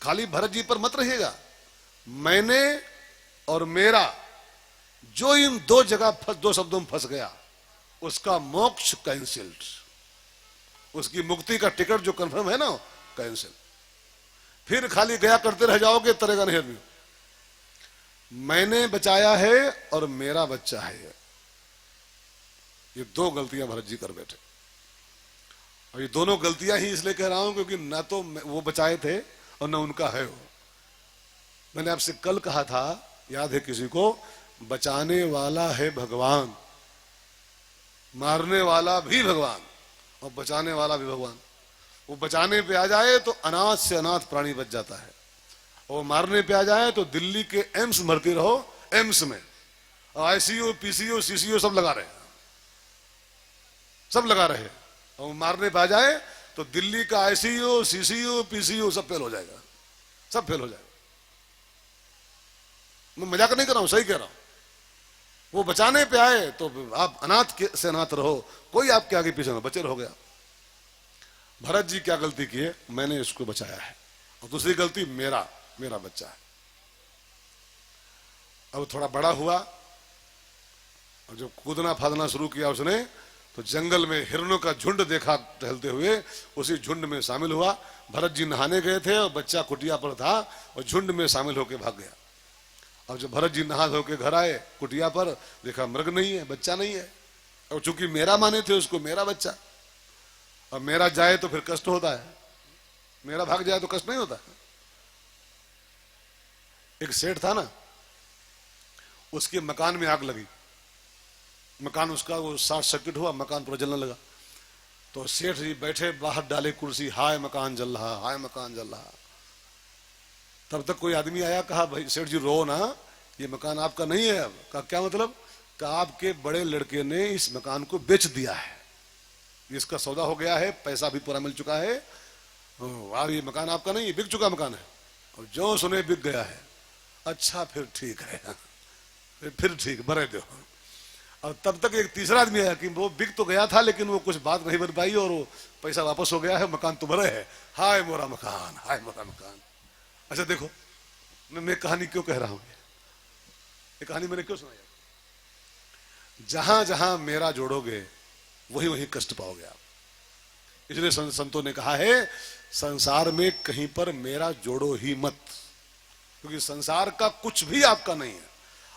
खाली भरत जी पर मत रहिएगा, मैंने और मेरा जो इन दो जगह दो शब्दों में फंस गया, उसका मोक्ष कैंसिल्ड, उसकी मुक्ति का टिकट जो कंफर्म है ना, कैंसिल। फिर खाली गया करते रह जाओगे, तरेगा नहीं आदमी। मैंने बचाया है और मेरा बच्चा है, ये दो गलतियां भरत जी कर बैठे। और ये दोनों गलतियां ही इसलिए कह रहा हूं क्योंकि ना तो वो बचाए थे और ना उनका है वो। मैंने आपसे कल कहा था, याद है किसी को, बचाने वाला है भगवान, मारने वाला भी भगवान और बचाने वाला भी भगवान। वो बचाने पे आ जाए तो अनाथ से अनाथ प्राणी बच जाता है, और मारने पे आ जाए तो दिल्ली के एम्स में भर्ती रहो, एम्स में आईसीयू पीसीयू सीसीयू सब लगा रहे हैं, सब लगा रहे हैं। और मारने पे आ जाए तो दिल्ली का आईसीयू सीसीयू पीसीयू सब फेल हो जाएगा, सब फेल हो जाएगा। मैं मजाक नहीं कर रहा हूं, सही कह रहा हूं। वो बचाने पे आए तो आप अनाथ से अनाथ रहो, कोई आपके आगे पीछे ना, बचे रहो गया। भरत जी क्या गलती किए, मैंने इसको बचाया है, और दूसरी गलती मेरा बच्चा है। अब थोड़ा बड़ा हुआ और जब कूदना फादना शुरू किया उसने, तो जंगल में हिरणों का झुंड देखा टहलते हुए, उसी झुंड में शामिल हुआ। भरत जी नहाने गए थे और बच्चा कुटिया पर था और झुंड में शामिल होकर भाग गया। अब जब भरत जी नहा धो के घर आए कुटिया पर, देखा मृग नहीं है, बच्चा नहीं है। और चूंकि मेरा माने थे उसको, मेरा बच्चा, और मेरा जाए तो फिर कष्ट होता है, मेरा भाग जाए तो कष्ट नहीं होता। एक सेठ था ना, उसके मकान में आग लगी, मकान उसका वो शॉर्ट सर्किट हुआ, मकान पूरा जलने लगा। तो सेठ जी बैठे बाहर डाले कुर्सी, हाय मकान जल रहा, हाय मकान जल रहा। तब तक कोई आदमी आया, कहा भाई सेठ जी रो ना, ये मकान आपका नहीं है। अब कहा क्या मतलब? कहा आपके बड़े लड़के ने इस मकान को बेच दिया है, इसका सौदा हो गया है, पैसा भी पूरा मिल चुका है, और ये मकान आपका नहीं है, बिक चुका मकान है। और जो सुने बिक गया है। अच्छा फिर ठीक है, फिर ठीक, बरे दो। और तब तक एक तीसरा आदमी आया कि वो बिक तो गया था लेकिन वो कुछ बात नहीं बन पाई और वो पैसा वापस हो गया है, मकान तुम्हारे है। हाय मोरा मकान, हाय मोरा मकान। अच्छा देखो मैं कहानी क्यों कह रहा हूं, ये कहानी मैंने क्यों सुनाई? जहां जहां मेरा जोड़ोगे वही वही कष्ट पाओगे आप। इसलिए संतों ने कहा है, संसार में कहीं पर मेरा जोड़ो ही मत, क्योंकि संसार का कुछ भी आपका नहीं है,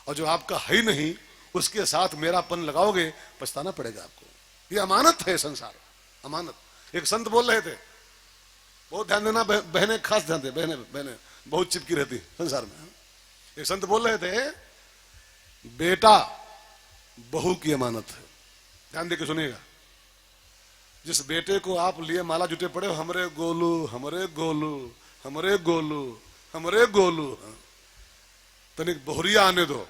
और जो आपका है ही नहीं उसके साथ मेरापन लगाओगे, पछताना पड़ेगा आपको। ये अमानत है संसार, अमानत। एक संत बोल रहे थे, बहुत ध्यान देना बहनें, खास ध्यान दे, बहनें बहुत चिपकी रहती संसार में। एक संत बोल रहे थे, बेटा बहू की अमानत है। ध्यान दे के सुनिएगा। जिस बेटे को आप लिए माला जुटे पड़े हो, हमरे गोलू हमरे गोलू हमरे गोलू हमरे गोलू, तनिक बहुरिया आने दो,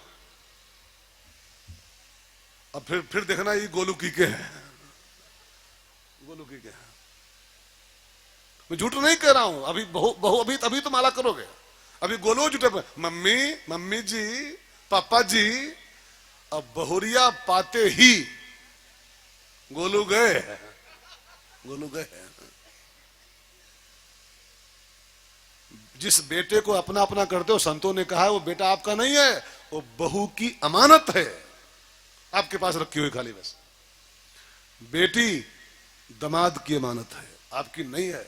अब फिर देखना ये गोलू की के है, गोलू की के है। मैं झूठ नहीं कह रहा हूं, अभी बहु अभी तो माला करोगे, अभी गोलू जुटे पे, मम्मी मम्मी जी पापा जी। अब बहुरिया पाते ही गोलू गए, गोलू गए। जिस बेटे को अपना अपना करते हो, संतों ने कहा वो बेटा आपका नहीं है, वो बहू की अमानत है, आपके पास रखी हुई खाली बस। बेटी दामाद की अमानत है, आपकी नहीं है,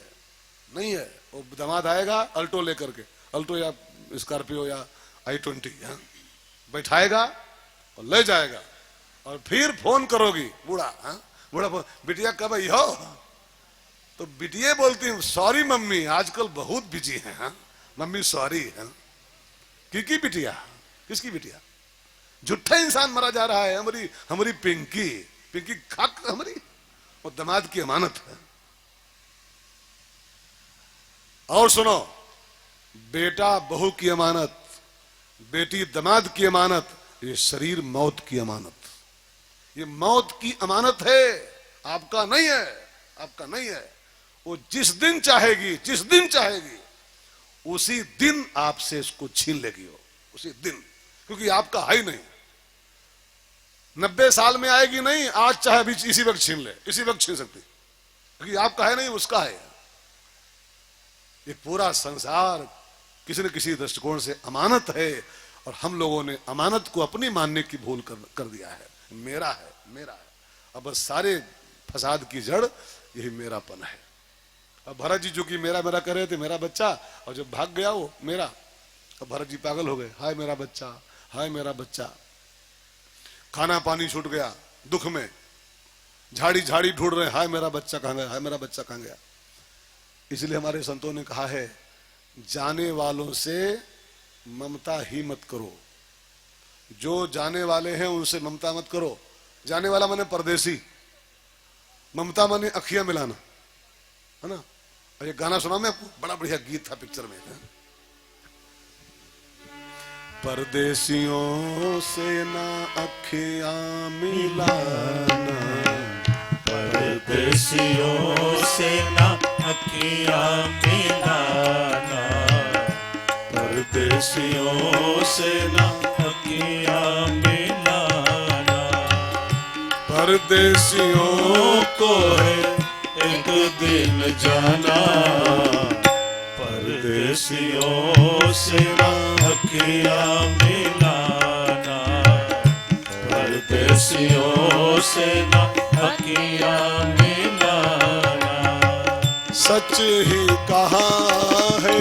नहीं है। वो दामाद आएगा अल्टो लेकर के, अल्टो या स्कॉर्पियो या i20, बैठाएगा और ले जाएगा, और फिर फोन करोगी, बूढ़ा बूढ़ा फोन, बिटिया कब आई हो? तो बिटिया बोलती हूँ, सॉरी मम्मी आजकल बहुत बिजी है, मम्मी सॉरी है। की बिटिया, किसकी बिटिया? झूठा इंसान मरा जा रहा है, हमारी हमारी पिंकी, पिंकी खाक हमारी, वो दामाद की अमानत है। और सुनो, बेटा बहू की अमानत, बेटी दामाद की अमानत, ये शरीर मौत की अमानत, ये मौत की अमानत है, आपका नहीं है, आपका नहीं है। वो जिस दिन चाहेगी, जिस दिन चाहेगी उसी दिन आपसे इसको छीन लेगी, वो उसी दिन, क्योंकि आपका है ही नहीं। 90 साल में आएगी नहीं, आज चाहे अभी इसी वक्त छीन ले, इसी वक्त छीन सकती, क्योंकि आपका है नहीं, उसका है। ये पूरा संसार किसी न किसी दृष्टिकोण से अमानत है, और हम लोगों ने अमानत को अपनी मानने की भूल कर दिया है। मेरा है, मेरा है। अब बस सारे फसाद की जड़ यही मेरापन है। अब भरत जी जो कि मेरा मेरा कर रहे थे, मेरा बच्चा, और जब भाग गया वो मेरा, अब भरत जी पागल हो गए, हाय मेरा बच्चा, हाय मेरा बच्चा। खाना पानी छूट गया, दुख में झाड़ी झाड़ी ढूंढ रहे, हाय मेरा बच्चा कहां गया, हाय मेरा बच्चा कहां गया। इसलिए हमारे संतों ने कहा है, जाने वालों से ममता ही मत करो। जो जाने वाले हैं उनसे ममता मत करो। जाने वाला माने परदेसी, ममता माने अखियां मिलाना, है ना। और ये गाना सुना मैं आपको, बड़ा बढ़िया गीत था पिक्चर में। परदेसियों से ना अखियां मिलाना, परदेसियों से ना अखियां मिलाना, परदेसियों से ना अखियां मिलाना। परदेसियों को है एक दिन जाना, परदेसियों से ना अखियां मिलाना, परदेसियों से ना अखियां मिलाना। सच ही कहा है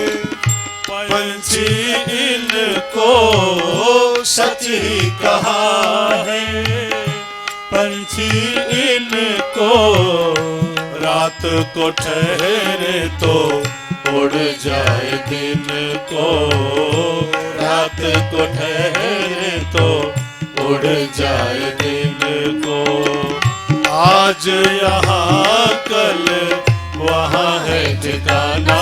पंछी इनको, सच ही कहा है पंछी इनको, रात को ठहरे तो उड़ जाए दिन को, रात को ठहरे तो उड़ जाए दिन को। आज यहाँ कल वहाँ है ठिकाना,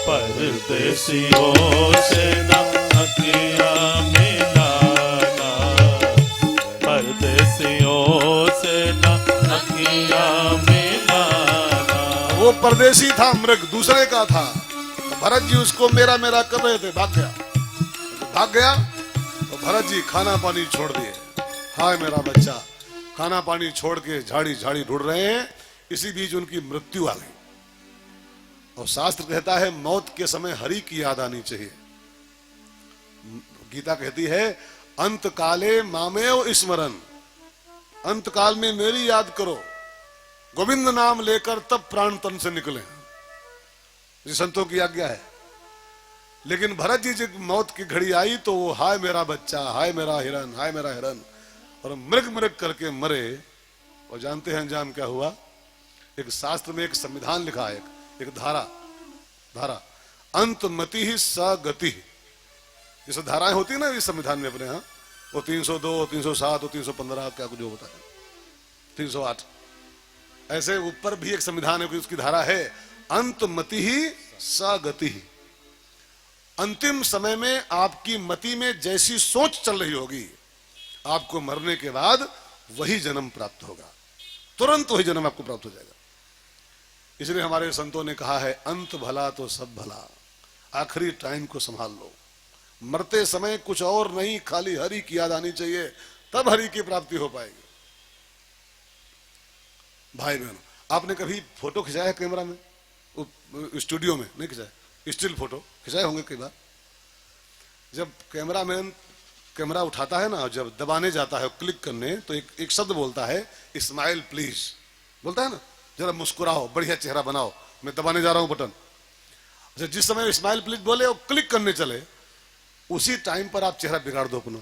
परदेसियों से ना अखियां मिलाना, परदेसियों से ना अखियां मिलाना। वो परदेसी था, मृग दूसरे का था। भरत जी उसको मेरा मेरा कर रहे थे, भाग गया। भाग गया तो भरत जी खाना पानी छोड़ दिए, हाय मेरा बच्चा। खाना पानी छोड़ के झाड़ी झाड़ी ढूंढ रहे हैं, इसी बीच उनकी मृत्यु आ गई। और शास्त्र कहता है मौत के समय हरि की याद आनी चाहिए। गीता कहती है अंत काले मामेव स्मरण, अंत काल में मेरी याद करो, गोविंद नाम लेकर तब प्राण तन से निकले। ये संतों की आज्ञा है। लेकिन भरत जी जब मौत की घड़ी आई तो वो हाय मेरा बच्चा, हाय मेरा हिरन, हाय मेरा हिरन, और मृग मृग करके मरे। और जानते हैं अंजाम क्या हुआ? एक शास्त्र में एक संविधान लिखा है, एक धारा अंत मति ही सगति। जैसे धाराएं होती है ना इस संविधान में अपने यहाँ, वो 302, 307, 315 क्या कुछ जो होता है, 308, ऐसे ऊपर भी एक संविधान है, उसकी धारा है अंत मति ही सगति। अंतिम समय में आपकी मति में जैसी सोच चल रही होगी, आपको मरने के बाद वही जन्म प्राप्त होगा, तुरंत वही जन्म आपको प्राप्त हो जाएगा। इसलिए हमारे संतों ने कहा है अंत भला तो सब भला, आखिरी टाइम को संभाल लो। मरते समय कुछ और नहीं, खाली हरि की याद आनी चाहिए, तब हरि की प्राप्ति हो पाएगी। भाई बहनों, आपने कभी फोटो खिंचाया है कैमरा में? स्टूडियो में नहीं खिंचाया, स्टिल फोटो खिंचाए होंगे कई बार। जब कैमरामैन कैमरा उठाता है ना, जब दबाने जाता है क्लिक करने, तो एक शब्द बोलता है स्माइल प्लीज, बोलता है ना, जरा मुस्कुराओ, बढ़िया चेहरा बनाओ, मैं दबाने जा रहा हूं बटन। अच्छा, जिस समय स्माइल प्लीज बोले और क्लिक करने चले, उसी टाइम पर आप चेहरा बिगाड़ दो अपना,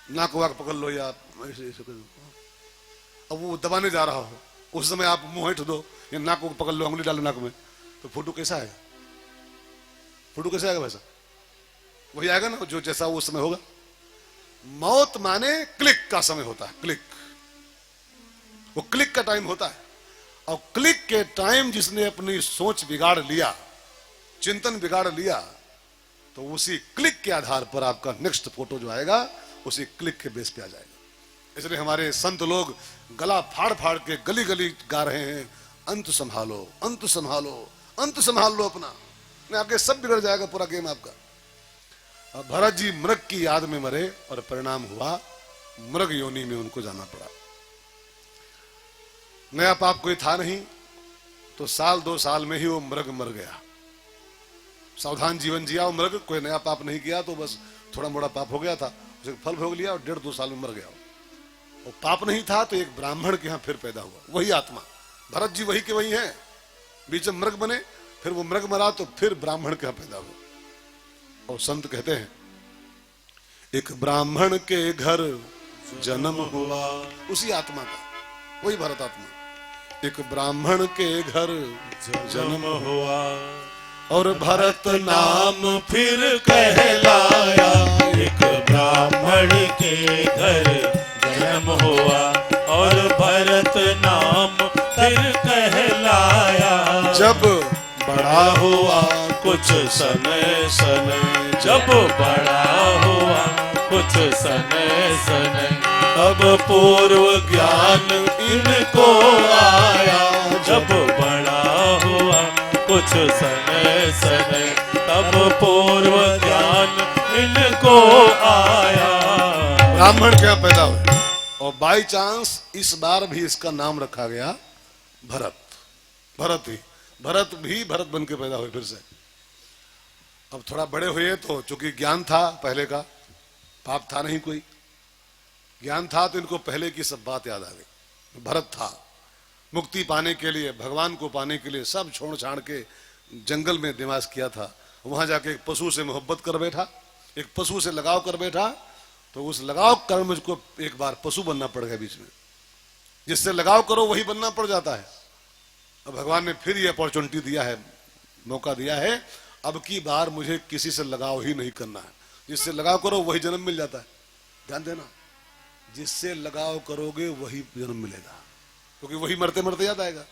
नाक वाक पकड़ लो या ऐसे ऐसे कर दो। अब वो दबाने जा रहा हो, उस समय आप मुंह हेठ दो या नाक को पकड़ लो, उंगली डालो नाक में, तो फोटो कैसा आएगा? फोटो कैसे आएगा? वैसा वही आएगा ना जो जैसा उस समय होगा। मौत माने क्लिक का समय होता है, क्लिक, वो क्लिक का टाइम होता है। और क्लिक के टाइम जिसने अपनी सोच बिगाड़ लिया, चिंतन बिगाड़ लिया, तो उसी क्लिक के आधार पर आपका नेक्स्ट फोटो जो आएगा उसी क्लिक के बेस पे आ जाएगा। इसलिए हमारे संत लोग गला फाड़ फाड़ के गली गली गा रहे हैं, अंत संभालो, अंत संभालो, अंत संभाल लो अपना, नहीं आगे सब बिगड़ जाएगा पूरा गेम आपका। अब भरत जी मृग की याद में मरे और परिणाम हुआ मृग योनि में उनको जाना पड़ा। नया पाप कोई था नहीं, तो साल 2 साल में ही वो मृग मर गया। सावधान जीवन जिया और मृग, कोई नया पाप नहीं किया, तो बस थोड़ा मोड़ा पाप हो गया था, उसे फल भोग लिया और 1.5-2 साल में मर गया। और पाप नहीं था तो एक ब्राह्मण के यहाँ फिर पैदा हुआ, वही आत्मा। भरत जी वही के वही हैं, बीच में मृग बने, फिर वो मृग मरा तो फिर ब्राह्मण के यहाँ पैदा हुआ। और संत कहते हैं एक ब्राह्मण के घर जन्म हुआ, उसी आत्मा का, वही भरत आत्मा। एक ब्राह्मण के घर जन्म हुआ और भरत नाम फिर कहलाया, एक ब्राह्मण के घर जन्म हुआ और भरत नाम फिर कहलाया। जब बड़ा हुआ कुछ समय समय, जब बड़ा हुआ कुछ समय समय, तब पूर्व ज्ञान इनको आया। जब बड़ा हुआ कुछ समय समय, तब पूर्व ज्ञान इनको आया। ब्राह्मण क्या पैदा हुए और बाई चांस इस बार भी इसका नाम रखा गया भरत। भरत भी भरत बन के पैदा हुए फिर से। अब थोड़ा बड़े हुए तो चूंकि ज्ञान था पहले का, पाप था नहीं कोई, ज्ञान था तो इनको पहले की सब बात याद आ गई। भरत था, मुक्ति पाने के लिए, भगवान को पाने के लिए सब छोड़ छाड़ के जंगल में निवास किया था। वहां जाके एक पशु से मोहब्बत कर बैठा, एक पशु से लगाव कर बैठा, तो उस लगाव कारण मुझको एक बार पशु बनना पड़ गया बीच में। जिससे लगाव करो वही बनना पड़ जाता है। अब भगवान ने फिर ये अपॉर्चुनिटी दिया है, मौका दिया है, अब की बार मुझे किसी से लगाव ही नहीं करना है। जिससे लगाव करो वही जन्म मिल जाता है। ध्यान देना, जिससे लगाव करोगे वही जन्म मिलेगा, क्योंकि वही मरते मरते याद आएगा।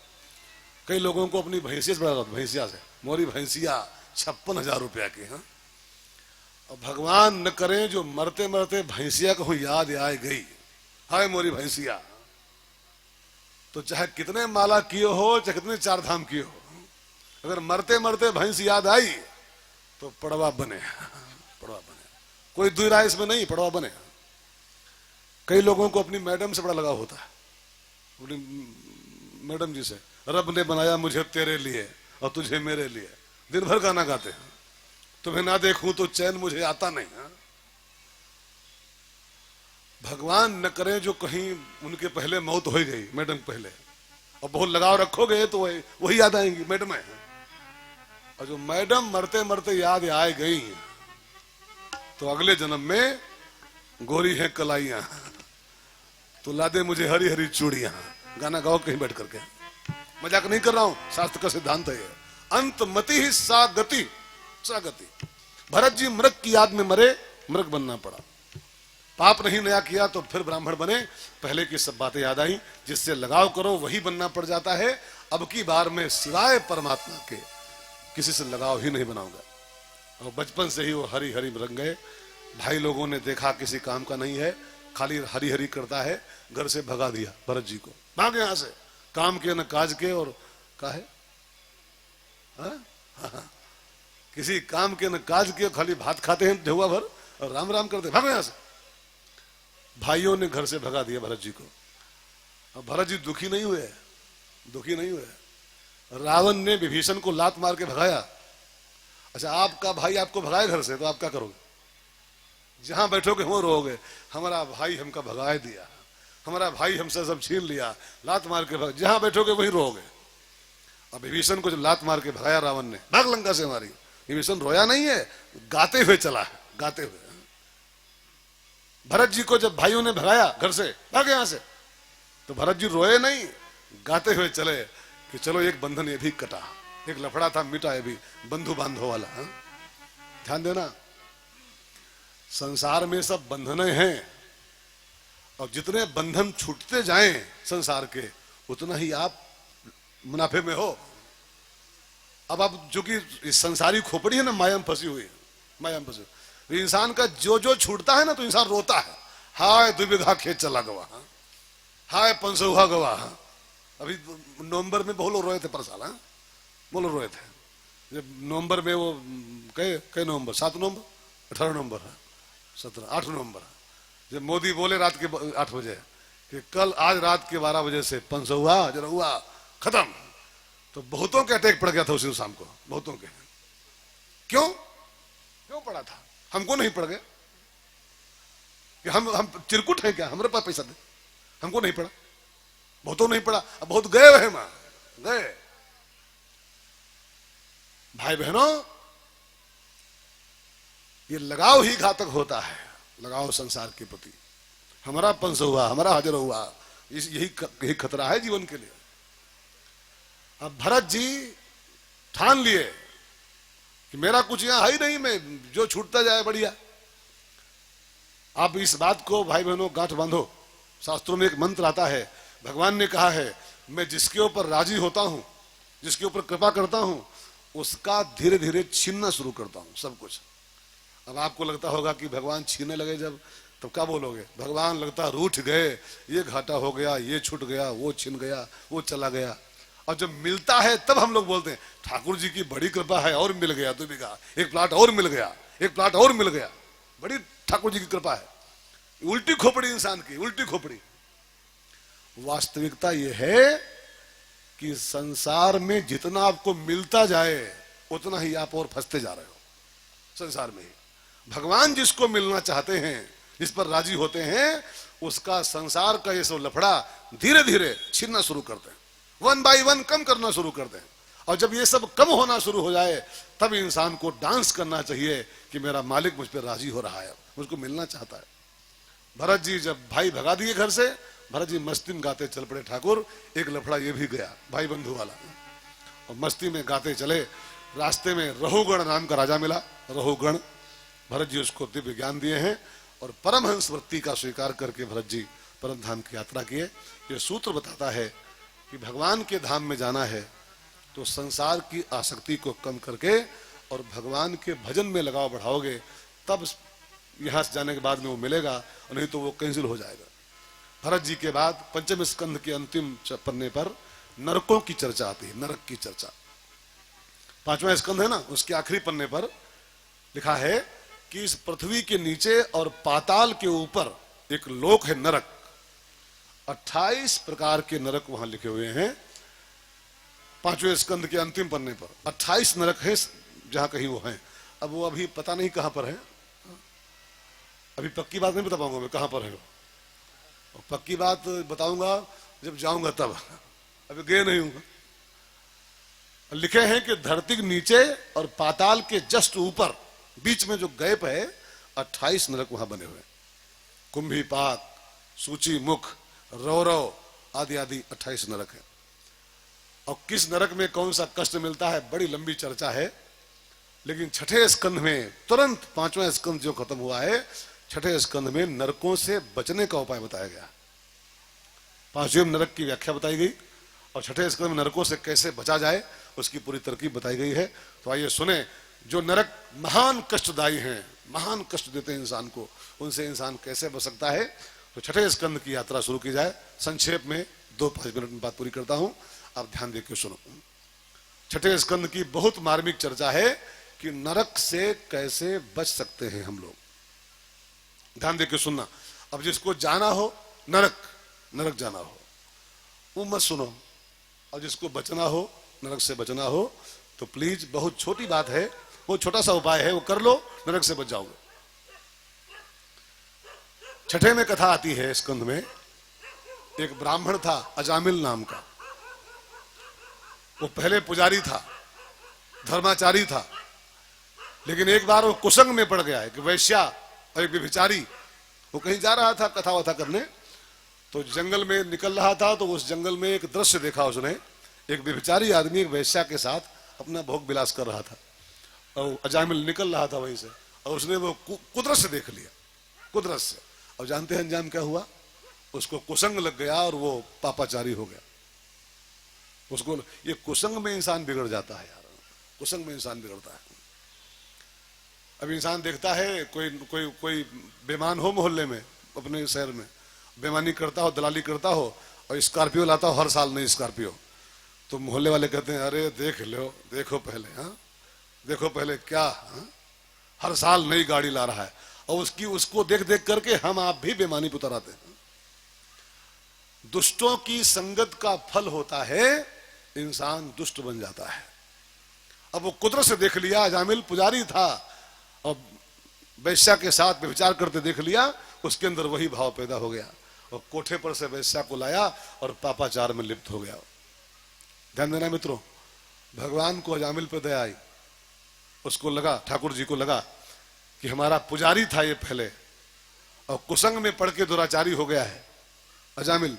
कई लोगों को अपनी भैंसिया से बड़ा, भैंसिया से, मोरी भैंसिया 56,000 रुपया की। हाँ, और भगवान न करें जो मरते मरते भैंसिया को याद आए गई, हाय मोरी भैंसिया, तो चाहे कितने माला किए हो, चाहे कितने 4 धाम किए हो, अगर मरते मरते भैंस याद आई तो पड़वा बने, पड़वा बने। कोई दुई राय इसमें नहीं, पड़वा बने। कई लोगों को अपनी मैडम से बड़ा लगाव होता है, अपनी मैडम जी से। रब ने बनाया मुझे तेरे लिए और तुझे मेरे लिए, दिन भर गाना गाते हैं, तुम्हें ना देखूं तो चैन मुझे आता नहीं। हा? भगवान न करे जो कहीं उनके पहले मौत हो गई, मैडम पहले, और बहुत लगाव रखोगे तो वही याद आएंगी, मैडम है। और जो मैडम मरते मरते याद आए गई तो अगले जन्म में गोरी है कलाइयां, तो ला दे मुझे हरी हरी चूड़ियां, गाना गाओ कहीं बैठ करके। मजाक नहीं कर रहा हूं, शास्त्र का सिद्धांत है ये। अंत मति ही सा गति। भरत जी मृग की याद में मरे, मृग बनना पड़ा। पाप नहीं नया किया तो फिर ब्राह्मण बने, पहले की सब बातें याद आई। जिससे लगाव करो वही बनना पड़ जाता है। अब की बार में सिवाय परमात्मा के किसी से लगाव ही नहीं बनाऊंगा। और बचपन से ही वो हरी हरी रंग गए। भाई लोगों ने देखा किसी काम का नहीं है, खाली हरी हरी करता है, घर से भगा दिया भरत जी को, भाग यहां से, काम के न काज के, और काहे किसी काम के न काज के, खाली भात खाते हैं ढेउआ भर और राम राम करते, भागो यहां से। भाइयों ने घर से भगा दिया भरत जी को। अब भरत जी दुखी नहीं हुए, दुखी नहीं हुए। रावण ने विभीषण को लात मार के भगाया। अच्छा, आपका भाई आपको भगाए घर से तो आप क्या करोगे? जहां बैठोगे वो रोगे, हमारा भाई हमका भगाए दिया, हमारा भाई हमसे सब छीन लिया, लात मार के भगा। जहां बैठोगे वही रोगे। अब विभीषण को जब लात मार के भगाया रावण ने, भाग लंका से मारी, विभीषण रोया नहीं है, गाते हुए चला है, गाते हुए। भरत जी को जब भाइयों ने भगाया घर से, भाग यहां से, तो भरत जी रोए नहीं, गाते हुए चले कि चलो एक बंधन ये भी कटा, एक लफड़ा था मिटा, ये भी बंधु बांधव वाला। हा? ध्यान देना, संसार में सब बंधने हैं, और जितने बंधन छूटते जाएं संसार के, उतना ही आप मुनाफे में हो। अब आप जो कि संसारी खोपड़ी है ना, माया में फंसी हुई है, माया में फंसी। तो इंसान का जो जो छूटता है ना तो इंसान रोता है, हाय 2 बीघा खेत चला गवा, हाय 500 गवा। अभी नवंबर में बहुत लोग रोए थे, पर साल बहुत लोग रोए थे जब नवंबर में वो कई नवंबर, 7 नवंबर, 18 नवंबर, 17, 8 नवंबर, जब मोदी बोले रात के 8 बजे कि कल आज रात के 12 बजे से 500 जरा हुआ खत्म, तो बहुतों के अटैक पड़ गया था उसी शाम को, बहुतों के। क्यों क्यों पड़ा था? हमको नहीं पड़ गया कि हम चिरकुट हैं क्या? हमारे पास पैसा दे, हमको नहीं पड़ा, बहुतों नहीं पड़ा, अब बहुत गए हुए मां गए। भाई बहनों, ये लगाव ही घातक होता है, लगाव संसार के प्रति। हमारा पंस हुआ, हमारा हाजिर हुआ, यही खतरा है जीवन के लिए। अब भरत जी ठान लिए कि मेरा कुछ यहां है ही नहीं, मैं जो छूटता जाए बढ़िया। आप इस बात को भाई बहनों गांठ बांधो। शास्त्रों में एक मंत्र आता है, भगवान ने कहा है मैं जिसके ऊपर राजी होता हूं, जिसके ऊपर कृपा करता हूं, उसका धीरे धीरे छीनना शुरू करता हूं सब कुछ। अब आपको लगता होगा कि भगवान छीनने लगे जब, तब क्या बोलोगे? भगवान लगता रूठ गए, ये घाटा हो गया, ये छूट गया, वो छिन गया, वो चला गया। और जब मिलता है तब हम लोग बोलते हैं ठाकुर जी की बड़ी कृपा है, और मिल गया 2 बीघा, 1 प्लाट और मिल गया, 1 प्लाट और मिल गया, बड़ी ठाकुर जी की कृपा है। उल्टी खोपड़ी इंसान की, उल्टी खोपड़ी। वास्तविकता यह है कि संसार में जितना आपको मिलता जाए उतना ही आप और फंसते जा रहे हो संसार में ही। भगवान जिसको मिलना चाहते हैं, जिस पर राजी होते हैं, उसका संसार का ये सब लफड़ा धीरे धीरे छीनना शुरू करते हैं, 1 बाय 1 कम करना शुरू करते हैं। और जब ये सब कम होना शुरू हो जाए तब इंसान को डांस करना चाहिए कि मेरा मालिक मुझ पर राजी हो रहा है, मुझको मिलना चाहता है। भरत जी जब भाई भगा दिए घर से, भरत जी मस्ती में गाते चल पड़े ठाकुर। एक लफड़ा ये भी गया भाई बंधु वाला, और मस्ती में गाते चले। रास्ते में रहुगण नाम का राजा मिला, रहुगण। भरत जी उसको दिव्य ज्ञान दिए हैं और परमहंस वृत्ति का स्वीकार करके भरत जी परम धाम की यात्रा किए। ये सूत्र बताता है कि भगवान के धाम में जाना है तो संसार की आसक्ति को कम करके और भगवान के भजन में लगाव बढ़ाओगे, तब यहां से जाने के बाद में वो मिलेगा, और नहीं तो वो कैंसिल हो जाएगा। भरत जी के बाद 5वें स्कंध के अंतिम पन्ने पर नरकों की चर्चा आती है, नरक की चर्चा। 5वां स्कंध है ना, उसके आखिरी पन्ने पर लिखा है कि इस पृथ्वी के नीचे और पाताल के ऊपर एक लोक है नरक। 28 प्रकार के नरक वहां लिखे हुए हैं 5वें स्कंध के अंतिम पन्ने पर। 28 नरक है जहां कहीं वो है। अब वो अभी पता नहीं कहां पर है, अभी पक्की बात नहीं बता पाऊंगा मैं कहां पर है। और पक्की बात बताऊंगा जब जाऊंगा तब, अभी गए नहीं हूं। लिखे हैं कि धरती के नीचे और पाताल के जस्ट ऊपर बीच में जो गैप है, 28 नरक वहां बने हुए। कुंभीपाक, सूची मुख, रौरव आदि आदि 28 नरक है। और किस नरक में कौन सा कष्ट मिलता है, बड़ी लंबी चर्चा है। लेकिन 6ठे स्कंध में, तुरंत 5वां स्कंध जो खत्म हुआ है, 6ठे स्कंध में नरकों से बचने का उपाय बताया गया। 5वें नरक की व्याख्या बताई गई और 6ठे स्कंध में नरकों से कैसे बचा जाए उसकी पूरी तरकीब बताई गई है। तो आइए सुने, जो नरक महान कष्टदायी हैं, महान कष्ट देते हैं इंसान को, उनसे इंसान कैसे बच सकता है। तो 6ठे स्कंध की यात्रा शुरू की जाए। संक्षेप में 2-5 मिनट में बात पूरी करता हूं, आप ध्यान देकर सुनो। 6ठे स्कंध की बहुत मार्मिक चर्चा है कि नरक से कैसे बच सकते हैं हम लोग। ध्यान देकर सुनना। अब जिसको जाना हो नरक जाना हो वो मत सुनो, और जिसको बचना हो, नरक से बचना हो, तो प्लीज बहुत छोटी बात है, वो छोटा सा उपाय है, वो कर लो, नरक से बच जाओगे। 6ठे में कथा आती है स्कंध में। एक ब्राह्मण था अजामिल नाम का, वो पहले पुजारी था, धर्माचारी था, लेकिन एक बार वो कुसंग में पड़ गया है कि वैश्या और एक व्यभिचारी, वो कहीं जा रहा था कथा वथा करने, तो जंगल में निकल रहा था, तो उस जंगल में एक दृश्य देखा उसने। एक व्यभिचारी आदमी एक वैश्या के साथ अपना भोग विलास कर रहा था और अजामिल निकल रहा था वहीं से, और उसने वो कुदरत से देख लिया, कुदरत से। और जानते हैं अंजाम क्या हुआ? उसको कुसंग लग गया और वो पापाचारी हो गया। उसको ये कुसंग में इंसान बिगड़ जाता है यार, कुसंग में इंसान बिगड़ता है। अब इंसान देखता है कोई कोई कोई बेईमान हो मोहल्ले में, अपने शहर में बेईमानी करता हो, दलाली करता हो, और स्कॉर्पियो लाता हो हर साल नई स्कॉर्पियो, तो मोहल्ले वाले कहते हैं अरे देख लो, देखो पहले, हाँ देखो पहले क्या, हाँ? हर साल नई गाड़ी ला रहा है, और उसको देख देख करके हम आप भी बेईमानी पुतर आते हैं। दुष्टों की संगत का फल होता है इंसान दुष्ट बन जाता है। अब वो कुदरत से देख लिया, अजामिल पुजारी था और वैश्या के साथ विचार करते देख लिया, उसके अंदर वही भाव पैदा हो गया और कोठे पर से वैश्या को लाया और पापाचार में लिप्त हो गया। ध्यान देना मित्रों, भगवान को अजामिल पे दया आई, उसको लगा, ठाकुर जी को लगा कि हमारा पुजारी था ये पहले और कुसंग में पड़ के दुराचारी हो गया है। अजामिल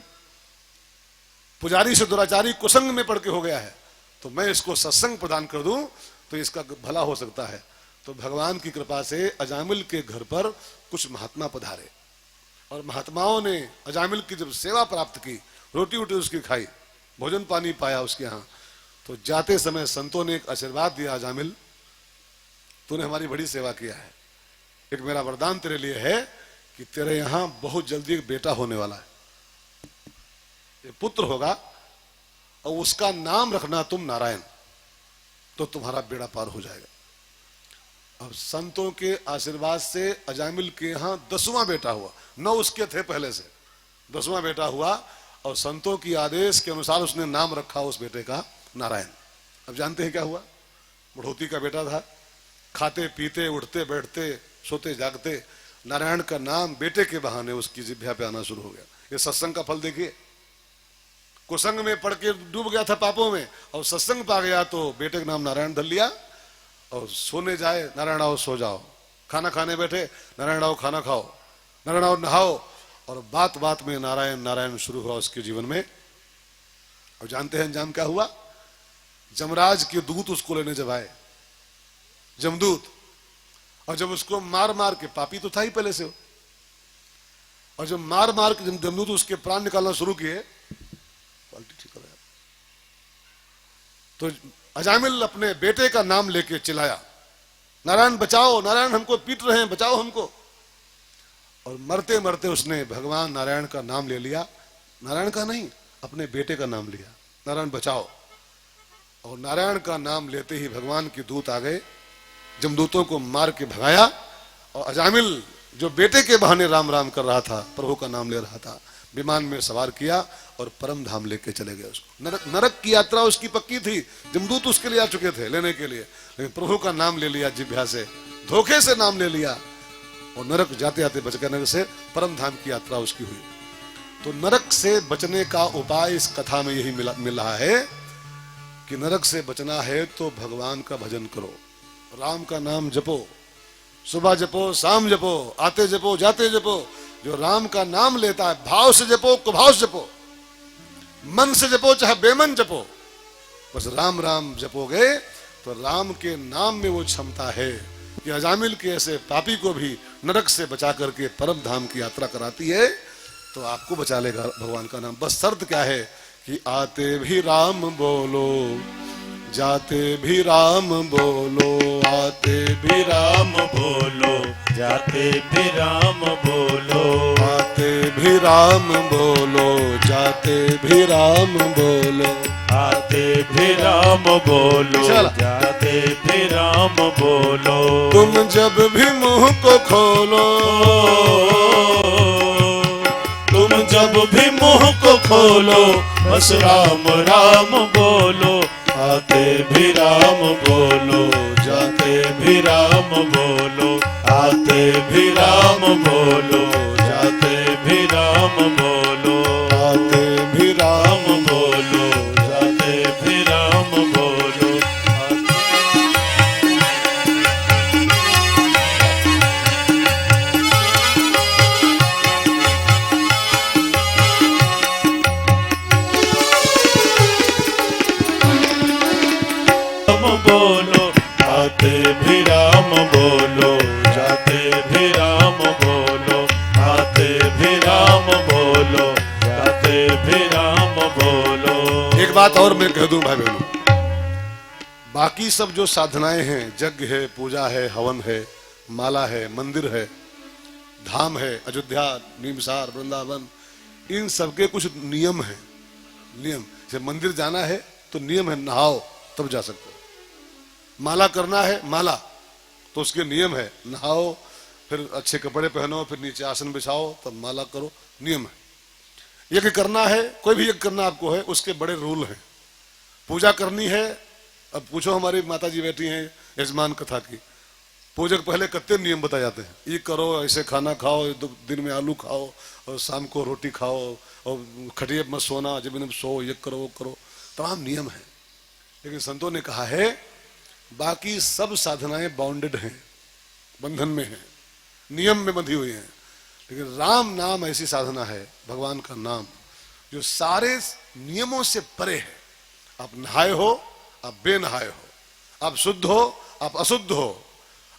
पुजारी से दुराचारी कुसंग में पड़ के हो गया है, तो मैं इसको सत्संग प्रदान कर दूं तो इसका भला हो सकता है। तो भगवान की कृपा से अजामिल के घर पर कुछ महात्मा पधारे और महात्माओं ने अजामिल की जब सेवा प्राप्त की, रोटी वोटी उसकी खाई, भोजन पानी पाया उसके यहाँ, तो जाते समय संतों ने एक आशीर्वाद दिया, अजामिल तूने हमारी बड़ी सेवा किया है, एक मेरा वरदान तेरे लिए है कि तेरे यहाँ बहुत जल्दी एक बेटा होने वाला है, ये पुत्र होगा और उसका नाम रखना तुम नारायण, तो तुम्हारा बेड़ा पार हो जाएगा। अब संतों के आशीर्वाद से अजामिल के यहाँ 10वां बेटा हुआ, 9 उसके थे पहले से, 10वां बेटा हुआ और संतों की आदेश के अनुसार उसने नाम रखा उस बेटे का नारायण। अब जानते हैं क्या हुआ? बुढ़ोती का बेटा था, खाते पीते उठते बैठते सोते जागते नारायण का नाम बेटे के बहाने उसकी जिह्वा पे आना शुरू हो गया। ये सत्संग का फल देखिए, कुसंग में पड़ के डूब गया था पापों में और सत्संग पा गया तो बेटे का नाम नारायण धर लिया और सोने जाए नारायण आओ सो जाओ, खाना खाने बैठे नारायण आओ खाना खाओ, नारायण आओ नहाओ, और बात बात में नारायण नारायण शुरू हुआ उसके जीवन में। और जानते हैं अंजाम क्या हुआ? जमराज के दूत उसको लेने जब आए, जमदूत, और जब उसको मार मार के, पापी तो था ही पहले से हो, और जब मार मार के जमदूत उसके प्राण निकालना शुरू किए, तो अजामिल अपने बेटे का नाम लेके चिल्लाया, नारायण बचाओ, नारायण हमको पीट रहे हैं, बचाओ हमको। और मरते मरते उसने भगवान नारायण का नाम ले लिया, नारायण का नहीं अपने बेटे का नाम लिया, नारायण बचाओ। और नारायण का नाम लेते ही भगवान के दूत आ गए, जमदूतों को मार के भगाया और अजामिल जो बेटे के बहाने राम राम कर रहा था, प्रभु का नाम ले रहा था, विमान में सवार किया और परम धाम लेके चले गए उसको। नरक की यात्रा उसकी पक्की थी, जमदूत उसके लिए आ चुके थे लेने के लिए, लेकिन प्रभु का नाम ले लिया जिह्वा से, धोखे से नाम ले लिया और नरक जाते जाते बच गए। नरक से परम धाम की यात्रा उसकी हुई। तो नरक से बचने का उपाय इस कथा में यही मिल रहा है कि नरक से बचना है तो भगवान का भजन करो, राम का नाम जपो, सुबह जपो शाम जपो, आते जपो जाते जपो। जो राम का नाम लेता है भाव से जपो, कुभाव से जपो, मन से जपो चाहे बेमन जपो, बस राम राम जपोगे तो राम के नाम में वो क्षमता है कि अजामिल के ऐसे पापी को भी नरक से बचा करके परम धाम की यात्रा कराती है। तो आपको बचा लेगा भगवान का नाम। बस शर्त क्या है कि आते भी राम बोलो, जाते भी राम बोलो, आते भी राम बोलो, जाते भी राम बोलो, आते भी राम बोलो, जाते भी राम बोलो, आते भी राम बोलो, जाते भी राम बोलो। तुम जब भी मुंह को खोलो, तुम जब भी मुंह को खोलो, बस राम राम बोलो, आते भी राम बोलो, जाते भी राम बोलो, आते भी राम बोलो, जाते भी राम बोलो, आते भी राम बोलो, जाते भी राम बोलो। बोलो, आते भी राम बोलो, जाते भी राम बोलो, आते भी राम बोलो, जाते भी राम बोलो। एक बात और मैं कह दूं भाई बहनों, बाकी सब जो साधनाएं हैं, यज्ञ है, पूजा है, हवन है, माला है, मंदिर है, धाम है, अयोध्या, नीमसार, वृंदावन, इन सबके कुछ नियम है। नियम जैसे मंदिर जाना है तो नियम है, नहाओ तब जा सकते हो। माला करना है, माला तो उसके नियम है, नहाओ, फिर अच्छे कपड़े पहनो, फिर नीचे आसन बिछाओ, तब माला करो, नियम है। यज्ञ करना है, कोई भी यज्ञ करना आपको है, उसके बड़े रूल हैं। पूजा करनी है अब पूछो, हमारी माता जी बैठी हैं यजमान कथा की, पूजक पहले कितने नियम बताए जाते हैं, ये करो, ऐसे खाना खाओ, दिन में आलू खाओ और शाम को रोटी खाओ, और खटिए मत सोना, जमीन में सो, ये करो वो करो, तमाम नियम है। लेकिन संतों ने कहा है बाकी सब साधनाएं बाउंडेड हैं, बंधन में हैं, नियम में बंधी हुई हैं, लेकिन राम नाम ऐसी साधना है, भगवान का नाम, जो सारे नियमों से परे है। आप नहाए हो, आप बेनहाए हो, आप शुद्ध हो, आप अशुद्ध हो,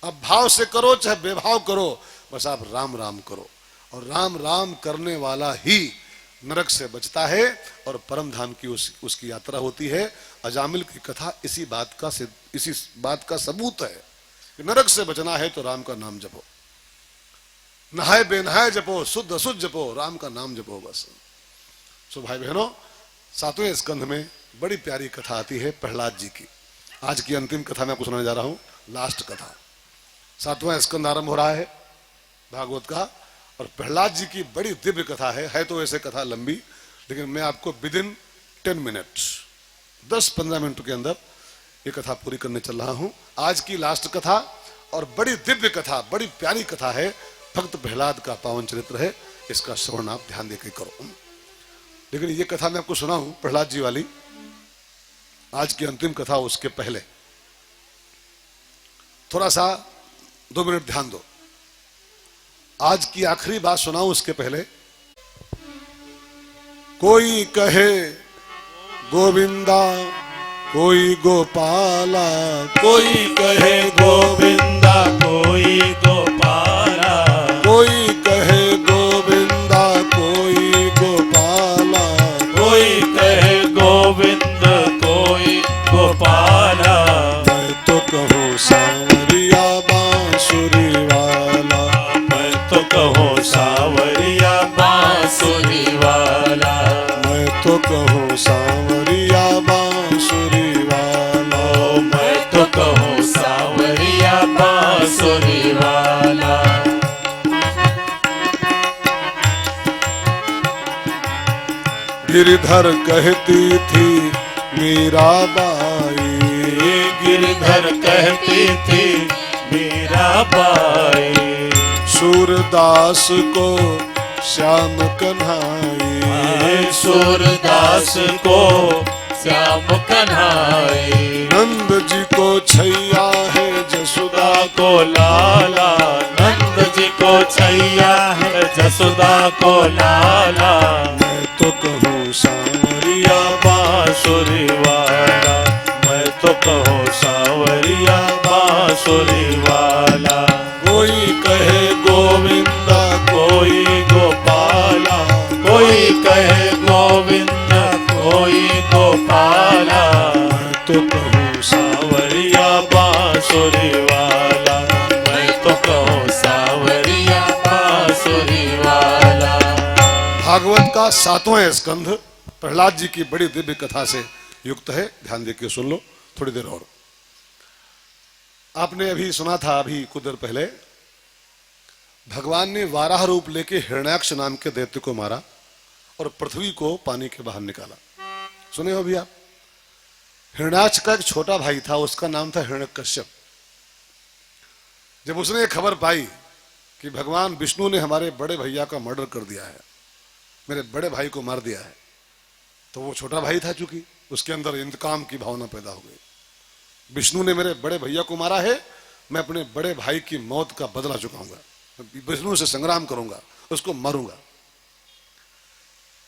आप भाव से करो चाहे बेभाव करो, बस आप राम राम करो। और राम राम करने वाला ही नरक से बचता है और परम धाम की उसकी यात्रा होती है। अजामिल की कथा इसी बात का सबूत है कि नरक से बचना है तो राम का नाम जपो, नहाए बेनहाए जपो, शुद्ध अशुद्ध जपो, राम का नाम जपो बस। सो भाई बहनों, 7वें स्कंध में बड़ी प्यारी कथा आती है प्रहलाद जी की। आज की अंतिम कथा मैं आपको सुनाने जा रहा हूं, लास्ट कथा। 7वां स्कंध आरंभ हो रहा है भागवत का, और प्रहलाद जी की बड़ी दिव्य कथा है तो ऐसे कथा लंबी, लेकिन मैं आपको विदिन 10 मिनट 10-15 मिनट के अंदर ये कथा पूरी करने चल रहा हूं। आज की लास्ट कथा और बड़ी दिव्य कथा, बड़ी प्यारी कथा है, भक्त प्रहलाद का पावन चरित्र है, इसका श्रवण आप ध्यान देकर करो। लेकिन ये कथा मैं आपको सुनाऊं प्रहलाद जी वाली, आज की अंतिम कथा, उसके पहले थोड़ा सा 2 मिनट ध्यान दो। आज की आखिरी बात सुनाऊं उसके पहले, कोई कहे गोविंदा कोई गोपाला, कोई कहे गोविंदा कोई गोपाला, कोई कहे गोविंदा कोई गोपाला, कोई कहे गोविंद कोई गोपाला, मैं तो कहूँ सांवरिया बांसुरी वाला, मैं तो कहूँ सावरिया बांसुरी वाला, मैं तो कहूँ सांवरिया बांसुरी वाला, मैं तो कहूँ सावरिया बांसुरी वाला। गिरधर कहती थी मीराबाई, गिरधर कहती थी मीराबाई, सूरदास को श्याम कन्हाई, सूरदास को श्याम कन्हाई, नंद जी को छैया है जसुदा को लाला, नंद जी को छैया है जसुदा को लाला, मैं तो कहूँ सांवरिया बांसुरी वाला, मैं तो कहूँ सावरिया बांसुरी वाला, कोई कहे गोविंदा कोई गोपाला, कोई कहे गोविंद कोई गोपाला, मैं तो कहूँ सावरिया बांसुरी वाला, मैं तो कहूँ सावरिया बांसुरी वाला। भागवत का 7वां स्कंध प्रहलाद जी की बड़ी दिव्य कथा से युक्त है, ध्यान देकर सुन लो थोड़ी देर और। आपने अभी सुना था, अभी कुछ देर पहले भगवान ने वाराह रूप लेके हिरण्याक्ष नाम के दैत्य को मारा और पृथ्वी को पानी के बाहर निकाला। सुने हो भी आप? हिरण्याक्ष का एक छोटा भाई था, उसका नाम था हिरण्यकश्यप। जब उसने खबर पाई कि भगवान विष्णु ने हमारे बड़े भैया का मर्डर कर दिया है, मेरे बड़े भाई को मार दिया है, तो वो छोटा भाई था, चूंकि उसके अंदर इंतकाम की भावना पैदा हो गई। विष्णु ने मेरे बड़े भैया को मारा है, मैं अपने बड़े भाई की मौत का बदला चुकाऊंगा, विष्णु से संग्राम करूंगा, उसको मारूंगा।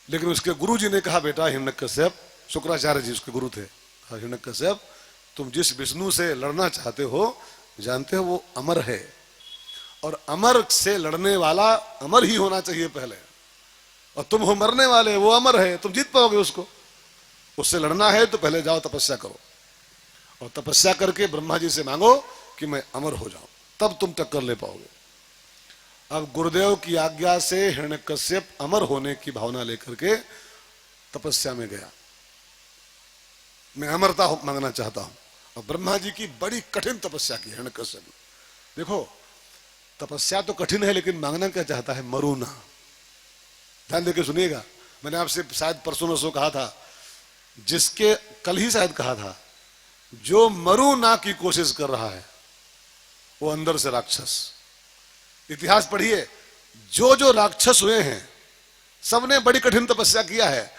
लेकिन उसके गुरु जी ने कहा, बेटा हिरण्यकश्यप, शुक्राचार्य जी उसके गुरु थे, हिरण्यकश्यप तुम जिस विष्णु से लड़ना चाहते हो, जानते हो वो अमर है, और अमर से लड़ने वाला अमर ही होना चाहिए पहले, और तुम हो मरने वाले, वो अमर है, तुम जीत पाओगे उसको। उससे लड़ना है तो पहले जाओ तपस्या करो, और तपस्या करके ब्रह्मा जी से मांगो कि मैं अमर हो जाऊं, तब तुम टक्कर ले पाओगे। अब गुरुदेव की आज्ञा से हिरण्यकश्यप अमर होने की भावना लेकर के तपस्या में गया, मैं अमरता मांगना चाहता हूं। और ब्रह्मा जी की बड़ी कठिन तपस्या की हिरण्यकश्यप ने। देखो तपस्या तो कठिन है, लेकिन मांगना क्या चाहता है? मरूना। ध्यान देके सुनिएगा, मैंने आपसे शायद परसों नरसों कहा था, जिसके कल ही शायद कहा था, जो मरू ना की कोशिश कर रहा है वो अंदर से राक्षस। इतिहास पढ़िए, जो जो राक्षस हुए हैं सबने बड़ी कठिन तपस्या किया है,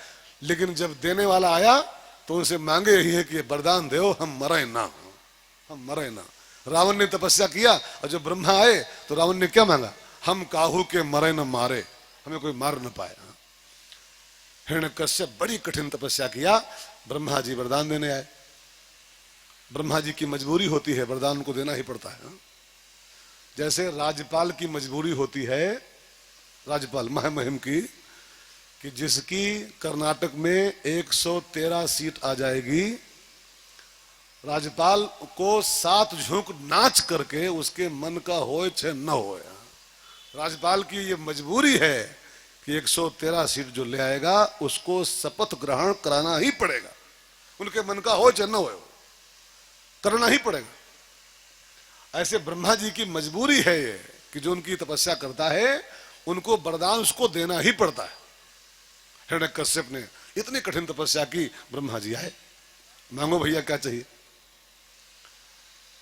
लेकिन जब देने वाला आया तो उनसे मांगे यही है कि वरदान दो, हम मरे ना, हम मरे ना। रावण ने तपस्या किया और जब ब्रह्मा आए तो रावण ने क्या मांगा? हम काहू के मरे न मारे, हमें कोई मार न पाए। हिरण्यकश्यप बड़ी कठिन तपस्या किया, ब्रह्मा जी वरदान देने आए। ब्रह्मा जी की मजबूरी होती है, वरदान को देना ही पड़ता है। जैसे राज्यपाल की मजबूरी होती है, राज्यपाल महामहिम की, कि जिसकी कर्नाटक में 113 सीट आ जाएगी, राज्यपाल को 7 झोंक नाच करके उसके मन का होए छे न होए। राज्यपाल की ये मजबूरी है कि 113 सीट जो ले आएगा उसको शपथ ग्रहण कराना ही पड़ेगा, उनके मन का हो चाहे न हो, करना ही पड़ेगा। ऐसे ब्रह्मा जी की मजबूरी है ये कि जो उनकी तपस्या करता है उनको वरदान उसको देना ही पड़ता है। हिरण्यकश्यप ने इतनी कठिन तपस्या की, ब्रह्मा जी आए, मांगो भैया क्या चाहिए।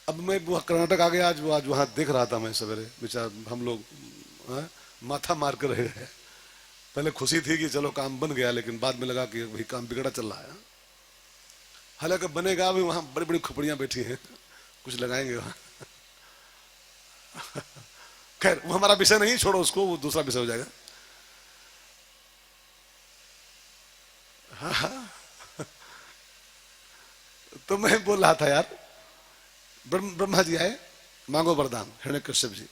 अब मैं कर्नाटक आ गया, आज वहां देख रहा था मैं सवेरे, बेचार हम लोग माथा मार कर रहे हैं। पहले खुशी थी कि चलो काम बन गया, लेकिन बाद में लगा कि भाई काम बिगड़ा चल रहा है। हालांकि बनेगा, अभी वहां बड़ी बड़ी खुपड़ियां बैठी हैं, कुछ लगाएंगे वहां। खैर वो हमारा विषय नहीं, छोड़ो उसको, वो दूसरा विषय हो जाएगा। तो मैं बोल रहा था यार, ब्रह्मा जी आए, मांगो वरदान। हिरण्यकश्यप जी,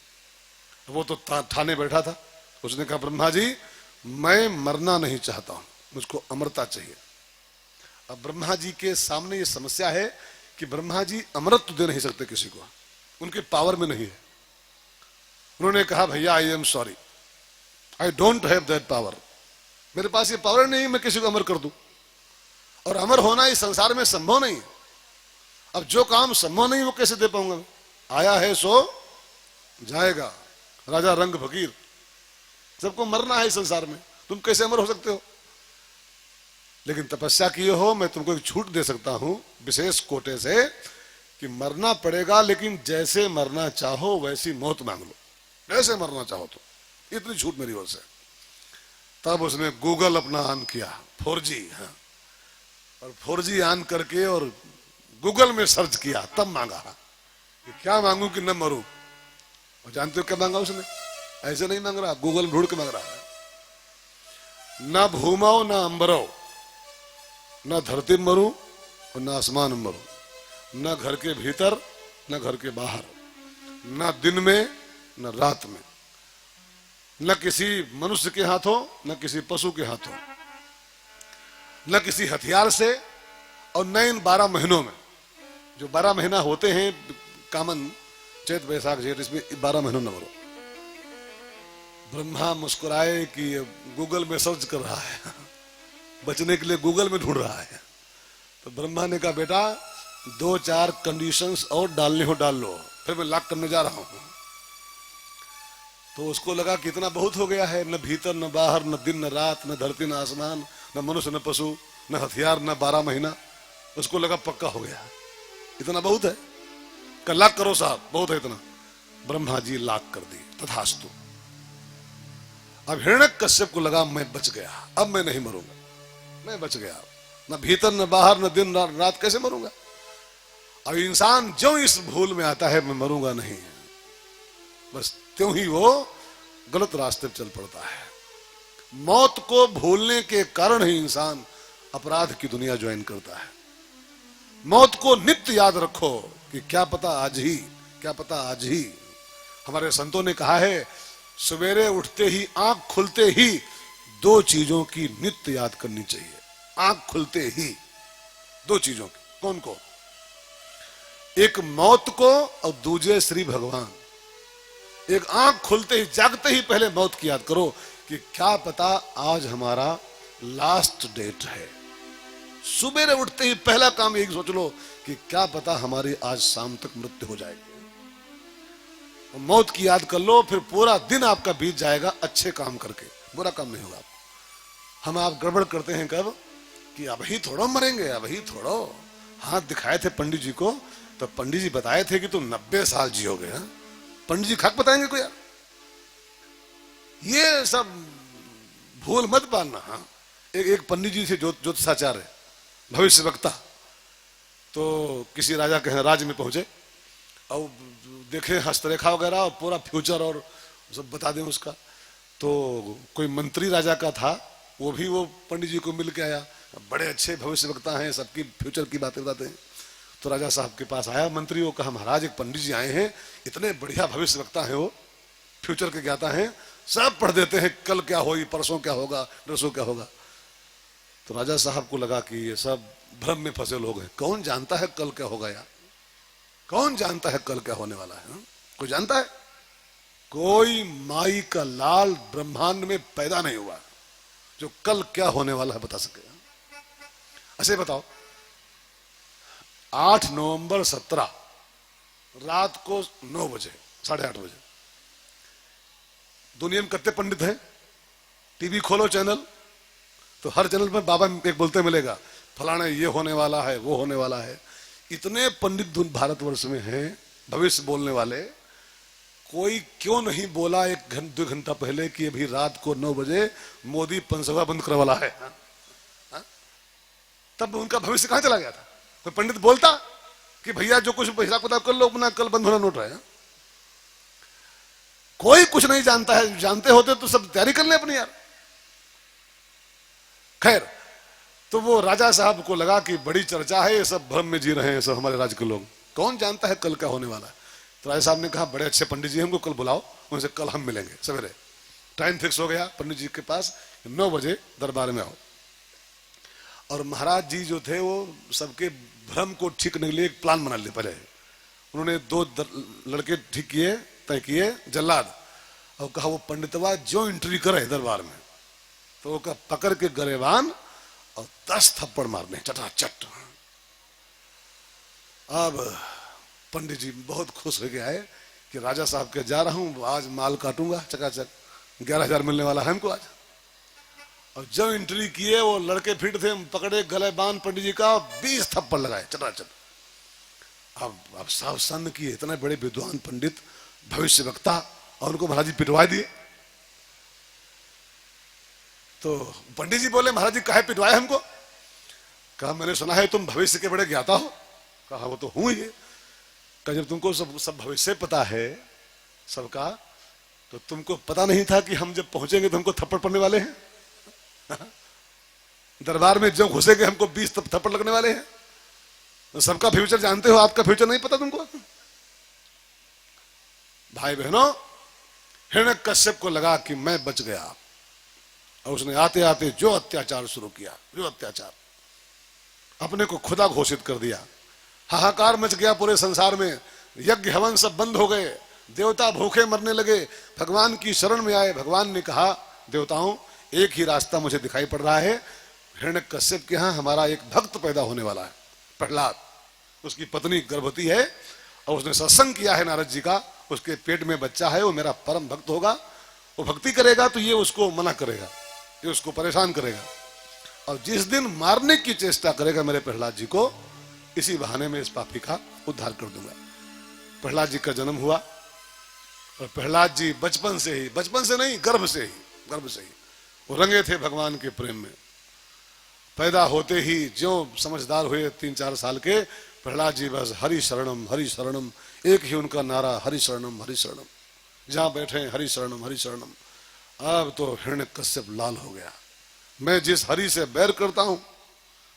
वो तो थाने बैठा था, उसने कहा ब्रह्मा जी मैं मरना नहीं चाहता हूं, मुझको अमरता चाहिए। अब ब्रह्मा जी के सामने ये समस्या है कि ब्रह्मा जी अमरत्व दे नहीं सकते किसी को, उनके पावर में नहीं है। उन्होंने कहा भैया I am sorry, I don't have that power, मेरे पास ये पावर नहीं मैं किसी को अमर कर दूं, और अमर होना इस संसार में संभव नहीं है। अब जो काम संभव नहीं वो कैसे दे पाऊंगा मैं? आया है सो जाएगा, राजा रंग फकीर, सबको मरना है इस संसार में, तुम कैसे अमर हो सकते हो? लेकिन तपस्या किए हो, मैं तुमको एक छूट दे सकता हूं विशेष कोटे से कि मरना पड़ेगा, लेकिन जैसे मरना चाहो वैसी मौत मांग लो, जैसे मरना चाहो तो, इतनी छूट मेरी ओर से। तब उसने गूगल अपना ऑन किया, 4G, हाँ, और 4G ऑन करके और गूगल में सर्च किया, तब मांगा कि क्या मांगू कि न मरूं। और जानते हो क्या मांगा उसने? ऐसे नहीं मांग रहा, गूगल ढूंढ के मांग रहा है। न भूमाओ न अंबरो, न धरती में मरूं और न आसमान में मरूं, न घर के भीतर न घर के बाहर, न दिन में न रात में, न किसी मनुष्य के हाथों न किसी पशु के हाथों, न किसी हथियार से, और न इन 12 महीनों में। जो 12 महीना होते हैं कामन, चैत बैसाख जेठ, इसमें 12 महीनों न मरो। ब्रह्मा मुस्कुराए कि गूगल में सर्च कर रहा है, बचने के लिए गूगल में ढूंढ रहा है। तो ब्रह्मा ने कहा बेटा 2-4 कंडीशंस और डालने हो डाल लो, फिर मैं लॉक करने जा रहा हूं। तो उसको लगा कि इतना बहुत हो गया है, न भीतर न बाहर, न दिन न रात, न धरती न आसमान, न मनुष्य न पशु, न हथियार, न 12 महीना। उसको लगा पक्का हो गया, इतना बहुत है, का लॉक करो साहब, बहुत है इतना। ब्रह्मा जी लॉक कर दी, तथास्तु। अब हिरण्यकश्यप को लगा मैं बच गया, अब मैं नहीं मरूंगा, मैं बच गया, न भीतर न बाहर, न दिन न रात, कैसे मरूंगा? अब इंसान जो इस भूल में आता है मैं मरूंगा नहीं, बस त्यों ही वो गलत रास्ते पर चल पड़ता है। मौत को भूलने के कारण ही इंसान अपराध की दुनिया ज्वाइन करता है। मौत को नित्य याद रखो कि क्या पता आज ही, क्या पता आज ही। हमारे संतों ने कहा है सवेरे उठते ही, आंख खुलते ही 2 चीजों की नित्य याद करनी चाहिए। आंख खुलते ही 2 चीजों की, कौन को? एक मौत को और दूसरे श्री भगवान। एक आंख खुलते ही, जागते ही पहले मौत की याद करो कि क्या पता आज हमारा लास्ट डेट है। सुबह उठते ही पहला काम यही सोच लो कि क्या पता हमारी आज शाम तक मृत्यु हो जाएगी। मौत की याद कर लो, फिर पूरा दिन आपका बीत जाएगा अच्छे काम करके, बुरा काम नहीं होगा। हम आप गड़बड़ करते हैं कब कि अब ही थोड़ो मरेंगे, अब ही थोड़ो, हाथ दिखाए थे पंडित जी को, तो पंडित जी बताए थे कि तुम 90 साल जियोगे। हाँ? पंडित जी खाक बताएंगे कोई यार? ये सब भूल मत पालना। हाँ, एक पंडित जी थे ज्योतिषाचार्य, भविष्य वक्ता। तो किसी राजा के राज्य में पहुंचे और देखे हस्तरेखा वगैरह और पूरा फ्यूचर और सब बता दें उसका। तो कोई मंत्री राजा का था, वो भी वो पंडित जी को मिल के आया। बड़े अच्छे भविष्य वक्ता हैं, सबकी फ्यूचर की बातें बताते हैं। तो राजा साहब के पास आया मंत्री, वो कहा महाराज एक पंडित जी आए हैं, इतने बढ़िया भविष्य वक्ता हैं, वो फ्यूचर के ज्ञाता हैं, सब पढ़ देते हैं कल क्या होगी, परसों क्या होगा, नरसों क्या होगा। तो राजा साहब को लगा कि ये सब भ्रम में फंसे लोग हैं, कौन जानता है कल क्या होगा यार, कौन जानता है कल क्या होने वाला है? कोई जानता है? कोई माई का लाल ब्रह्मांड में पैदा नहीं हुआ जो कल क्या होने वाला है बता सके। ऐसे बताओ, 8 नवंबर 17 रात को 9 बजे 8:30 बजे दुनिया में कितने पंडित हैं? टीवी खोलो चैनल, तो हर चैनल में बाबा एक बोलते मिलेगा, फलाना ये होने वाला है, वो होने वाला है। इतने पंडित भारतवर्ष में हैं भविष्य बोलने वाले, कोई क्यों नहीं बोला 1-2 घंटा पहले कि अभी रात को 9 बजे मोदी पंचसभा बंद करने वाला है? हा? तब उनका भविष्य कहां चला गया था? कोई पंडित बोलता कि भैया जो कुछ हिसाब किताब कर लो अपना, कल बंद होना नोट रहा है। कोई कुछ नहीं जानता है, जानते होते तो सब तैयारी कर ले अपनी यार। खैर, तो वो राजा साहब को लगा कि बड़ी चर्चा है, ये सब भ्रम में जी रहे हैं सब हमारे राज्य के लोग, कौन जानता है कल क्या होने वाला है। तो राजा साहब ने कहा बड़े अच्छे पंडित जी हमको कल बुलाओ, उनसे कल हम मिलेंगे सवेरे। टाइम फिक्स हो गया पंडित जी के पास, 9 बजे दरबार में आओ। और महाराज जी जो थे वो सबके भ्रम को ठीक करने के लिए एक प्लान बना लिया। पहले उन्होंने 2 लड़के ठीक किए, तय किए, जल्लाद, और कहा वो पंडितवा जो एंट्री करे दरबार में तो वो पकड़ के गरेबान और 10 थप्पड़ मारने चटाचट। अब पंडित जी बहुत खुश हो गए आए कि राजा साहब के जा रहा हूं, आज माल काटूंगा चकाचक, 11,000 मिलने वाला है हमको आज। और जब एंट्री किए वो लड़के फिट थे, पकड़े गले बांध पंडित जी का, 20 थप्पड़ लगाए चटाचट। अब साहब सन्न किए, इतने बड़े विद्वान पंडित भविष्य वक्ता, और उनको महाराज जी पिटवा दिए। तो पंडित जी बोले महाराज जी काहे पिटवाए हमको? कहा मैंने सुना है तुम भविष्य के बड़े ज्ञाता हो। कहा वो तो हूं ही। कहा जब तुमको सब भविष्य पता है सबका, तो तुमको पता नहीं था कि हम जब पहुंचेंगे तो हमको थप्पड़ पड़ने वाले हैं? दरबार में जब घुसेंगे हमको 20 थप्पड़ लगने वाले हैं। तो सबका फ्यूचर जानते हो, आपका फ्यूचर नहीं पता तुमको? भाई बहनों, हिरण्यकश्यप को लगा कि मैं बच गया, और उसने आते आते जो अत्याचार शुरू किया, जो अत्याचार, अपने को खुदा घोषित कर दिया। हाहाकार मच गया पूरे संसार में, यज्ञ हवन सब बंद हो गए, देवता भूखे मरने लगे, भगवान की शरण में आए। भगवान ने कहा देवताओं एक ही रास्ता मुझे दिखाई पड़ रहा है, हिरण्यकश्यप के यहाँ हमारा एक भक्त पैदा होने वाला है, प्रहलाद। उसकी पत्नी गर्भवती है और उसने सत्संग किया है नारद जी का, उसके पेट में बच्चा है, वो मेरा परम भक्त होगा। वो भक्ति करेगा तो ये उसको मना करेगा, ये उसको परेशान करेगा, और जिस दिन मारने की चेष्टा करेगा मेरे प्रहलाद जी को, इसी बहाने में इस पापी का उद्धार कर दूंगा। प्रहलाद जी का जन्म हुआ, और प्रहलाद जी बचपन से नहीं, गर्भ से ही वो रंगे थे भगवान के प्रेम में। पैदा होते ही जो समझदार हुए 3-4 साल के, प्रहलाद जी बस हरि शरणम, एक ही उनका नारा हरि शरणम, जहां बैठे हरि शरणम। अब तो हिरण्यकश्यप लाल हो गया, मैं जिस हरि से बैर करता हूं,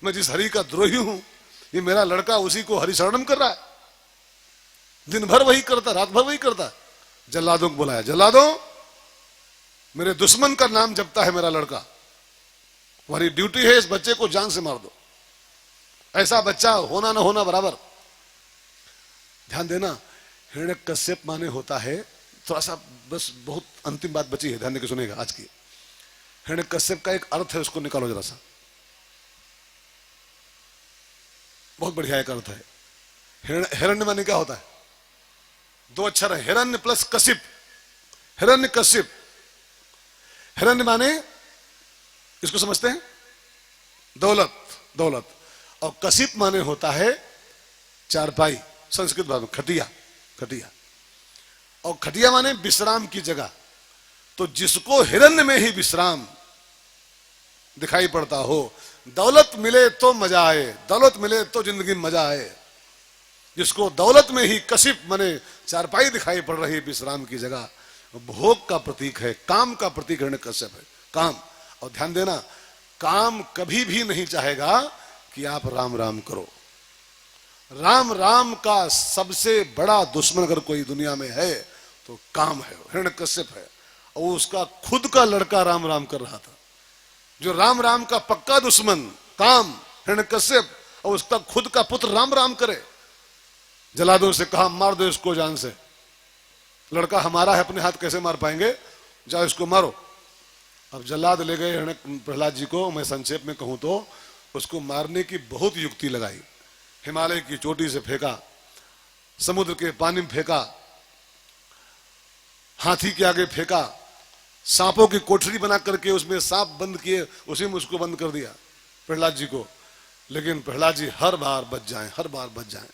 मैं जिस हरि का द्रोही हूं, ये मेरा लड़का उसी को हरि शरणम कर रहा है, दिन भर वही करता, रात भर वही करता। जल्लादों को बुलाया, जल्लादों मेरे दुश्मन का नाम जपता है मेरा लड़का, तुम्हारी ड्यूटी है इस बच्चे को जान से मार दो। ऐसा बच्चा होना ना होना बराबर। ध्यान देना, हिरण्यकश्यप माने होता है, थोड़ा सा बस बहुत अंतिम बात बची है, ध्यान देकर सुनेगा आज की। हिरण्यकश्यप का एक अर्थ है, उसको निकालो जरा सा, बहुत बढ़िया एक अर्थ है। हिरण्य माने क्या होता है? 2 अक्षर है, हिरण्य प्लस कशिप, हिरण्यकश्यप। हिरण्य माने इसको समझते हैं दौलत, और कसिप माने होता है चारपाई, संस्कृत भाषा में खटिया, खटिया। और खटिया माने विश्राम की जगह। तो जिसको हिरण्य में ही विश्राम दिखाई पड़ता हो, दौलत मिले तो मजा आए, दौलत मिले तो जिंदगी में मजा आए, जिसको दौलत में ही कशिप माने चारपाई दिखाई पड़ रही है विश्राम की जगह, भोग का प्रतीक है, काम का प्रतीक हिरण्यकश्यप है, काम। और ध्यान देना, काम कभी भी नहीं चाहेगा कि आप राम राम करो। राम राम का सबसे बड़ा दुश्मन अगर कोई दुनिया में है तो काम है, हिरण्यकश्यप है। और उसका खुद का लड़का राम राम कर रहा था। जो राम राम का पक्का दुश्मन काम हिरण्यकश्यप, और उसका खुद का पुत्र राम राम करे। जल्लादों से कहा मार दो इसको जान से, लड़का हमारा है, अपने हाथ कैसे मार पाएंगे, जाओ इसको मारो। अब जल्लाद ले गए प्रहलाद जी को। मैं संक्षेप में कहूं तो उसको मारने की बहुत युक्ति लगाई। हिमालय की चोटी से फेंका, समुद्र के पानी में फेंका, हाथी के आगे फेंका, सांपों की कोठरी बना करके उसमें सांप बंद किए, उसी में उसको बंद कर दिया प्रहलाद जी को। लेकिन प्रहलाद जी हर बार बच जाएं, हर बार बच जाएं।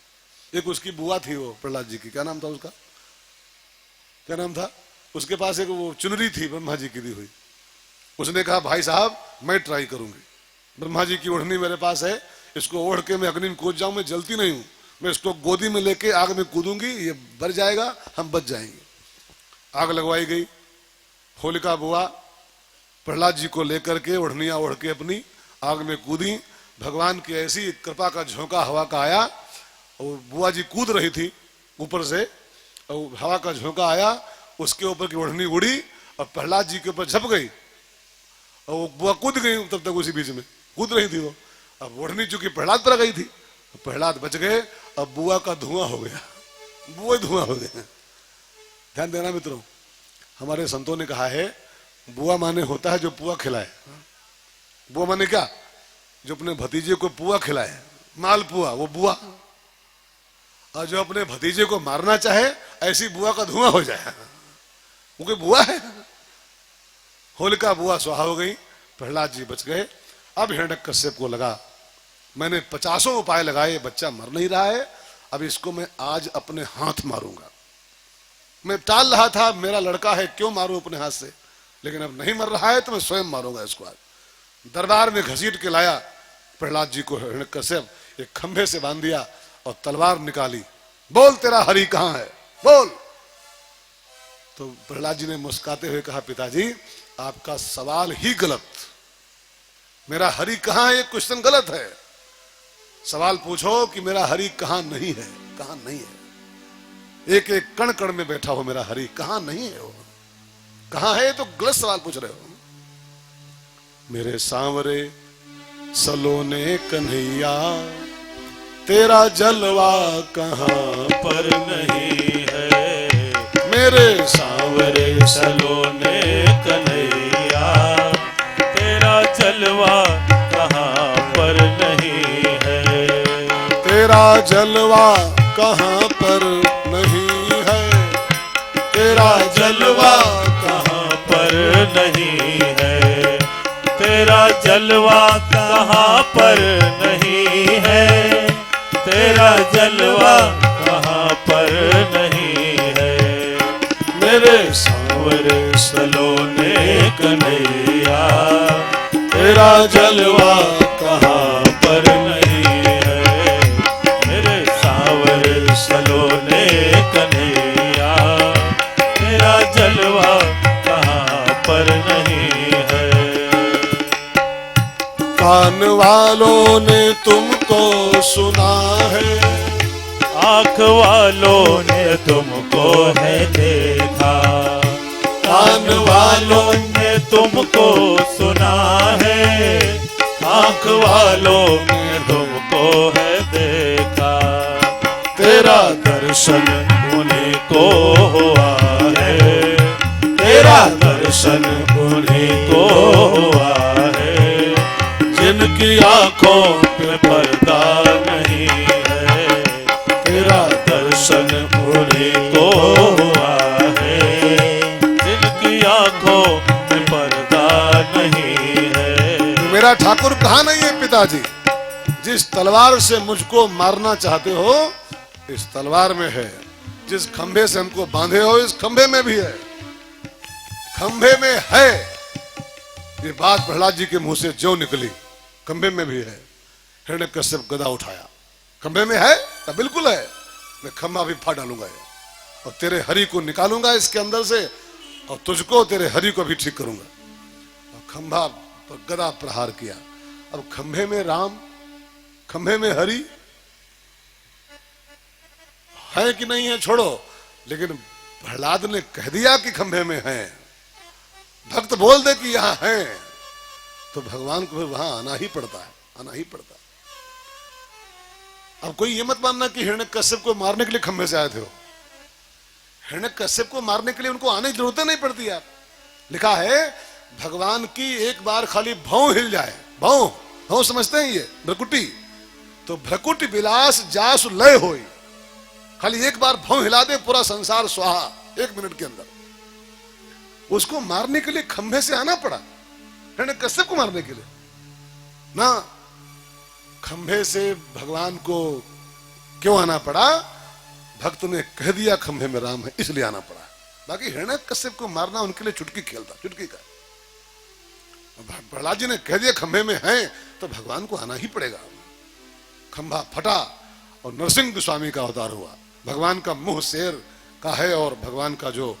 एक उसकी बुआ थी वो प्रहलाद जी की, क्या नाम था उसका, क्या नाम था उसके पास, एक वो चुनरी थी ब्रह्मा जी की दी हुई। उसने कहा भाई साहब मैं ट्राई करूंगी, ब्रह्मा जी की ओढ़नी मेरे पास है, इसको ओढ़ के मैं अग्नि में कूद जाऊं, मैं जलती नहीं हूं, मैं इसको गोदी में लेके आग में कूदूंगी, ये भर जाएगा, हम बच जाएंगे। आग लगवाई गई। होलिका बुआ प्रहलाद जी को लेकर के ओढ़निया ओढ़ के अपनी आग में कूदी। भगवान की ऐसी कृपा का झोंका हवा का आया, और बुआ जी कूद रही थी ऊपर से, और हवा का झोंका आया, उसके ऊपर की ओढ़नी उड़ी और प्रहलाद जी के ऊपर झप गई, और वो बुआ कूद गई तब तक उसी बीच में कूद रही थी वो। अब ओढ़नी चूंकि प्रहलाद पर गई थी, प्रहलाद बच गए, अब बुआ का धुआं हो गया, बुआ धुआं हो गया। ध्यान देना मित्रों, हमारे संतों ने कहा है बुआ माने होता है जो पुआ खिलाए। बुआ माने क्या, जो अपने भतीजे को पुआ खिलाए, मालपुआ, वो बुआ। और जो अपने भतीजे को मारना चाहे, ऐसी बुआ का धुआं हो जाए, वो कोई बुआ है। होलिका बुआ स्वाहा हो गई, प्रहलाद जी बच गए। अब हिरण्यकश्यप को लगा मैंने 50 उपाय लगाए, बच्चा मर नहीं रहा है, अब इसको मैं आज अपने हाथ मारूंगा। मैं टाल रहा था, मेरा लड़का है क्यों मारूं अपने हाथ से, लेकिन अब नहीं मर रहा है तो मैं स्वयं मारूंगा इसको आज। दरबार में घसीट के लाया प्रहलाद जी को हिरण्यकश्यप, एक खंभे से बांध दिया और तलवार निकाली। बोल तेरा हरि कहां है, बोल। तो प्रहलाद जी ने मुस्कुराते हुए कहा पिताजी आपका सवाल ही गलत, मेरा हरि कहां है ये क्वेश्चन गलत है। सवाल पूछो कि मेरा हरि कहां नहीं है, कहां नहीं है। एक एक कण कण में बैठा हो मेरा हरि, कहां नहीं है वो, कहां है, तो गलत सवाल पूछ रहे हो। मेरे सांवरे सलोने कन्हैया तेरा जलवा कहां पर नहीं है। मेरे सांवरे सलोने कन्हैया तेरा जलवा कहां पर नहीं है। तेरा जलवा कहां पर नहीं है, तेरा जलवा कहां पर नहीं है। तेरा जलवा कहां पर नहीं है। तेरा जलवा कहां पर नहीं है। मेरे सांवरे सलोने कन्हैया तेरा जलवा कहां पर नहीं है। मेरे सांवरे सलोने कन्हैया तेरा जलवा कहां पर नहीं है। कान वालों ने तुमको सुना है, आँख वालों ने तुमको है देखा। कान वालों ने तुमको सुना है, आँख वालों ने तुमको है देखा। तेरा दर्शन उन्हीं को हुआ है। तेरा दर्शन उन्हीं को हुआ है जिनकी आंखों पे पर्दा नहीं है। तेरा दर्शन उन्हीं को हुआ है जिनकी आंखों में पर्दा नहीं है। मेरा ठाकुर कहाँ नहीं है पिताजी, जिस तलवार से मुझको मारना चाहते हो इस तलवार में है, जिस खंभे से हमको बांधे हो इस खंभे में भी है, खंभे में है। ये बात प्रहलाद जी के मुंह से जो निकली, खंभे में भी है। हिरण्यकश्यप गदा उठाया, खंभे में है तो बिल्कुल है, मैं खंभा भी फाड़ डालूंगा और तेरे हरि को निकालूंगा इसके अंदर से और तुझको तेरे हरि को भी ठीक करूंगा। और खंभा पर गदा प्रहार किया। अब खंभे में राम, खंभे में हरि है कि नहीं है छोड़ो, लेकिन प्रहलाद ने कह दिया कि खंभे में है। भक्त बोल दे कि यहां है तो भगवान को फिर वहां आना ही पड़ता है, आना ही पड़ता है। अब कोई ये मत मानना कि हिरण्यकश्यप को मारने के लिए खंभे से आए थे। हिरण्यकश्यप को मारने के लिए उनको आने की जरूरत नहीं पड़ती यार। लिखा है भगवान की एक बार खाली भौं हिल जाए, भौं, भौं समझते हैं ये भ्रकुटी, तो भ्रकुटी विलास जासु लय होई। खाली एक बार भौं हिला दे पूरा संसार स्वाहा 1 मिनट के अंदर। उसको मारने के लिए खंभे से आना पड़ा, हिरण्यकश्यप को मारने के लिए ना। खंभे से भगवान को क्यों आना पड़ा? भक्त ने कह दिया खंभे में राम है इसलिए आना पड़ा। बाकी हिरण्यकश्यप को मारना उनके लिए चुटकी खेल था, चुटकी का। प्रहलाद जी ने कह दिया खंभे में है तो भगवान को आना ही पड़ेगा। खंभा फटा और नरसिंह गोस्वामी का अवतार हुआ। भगवान का मुंह शेर का है और भगवान का जो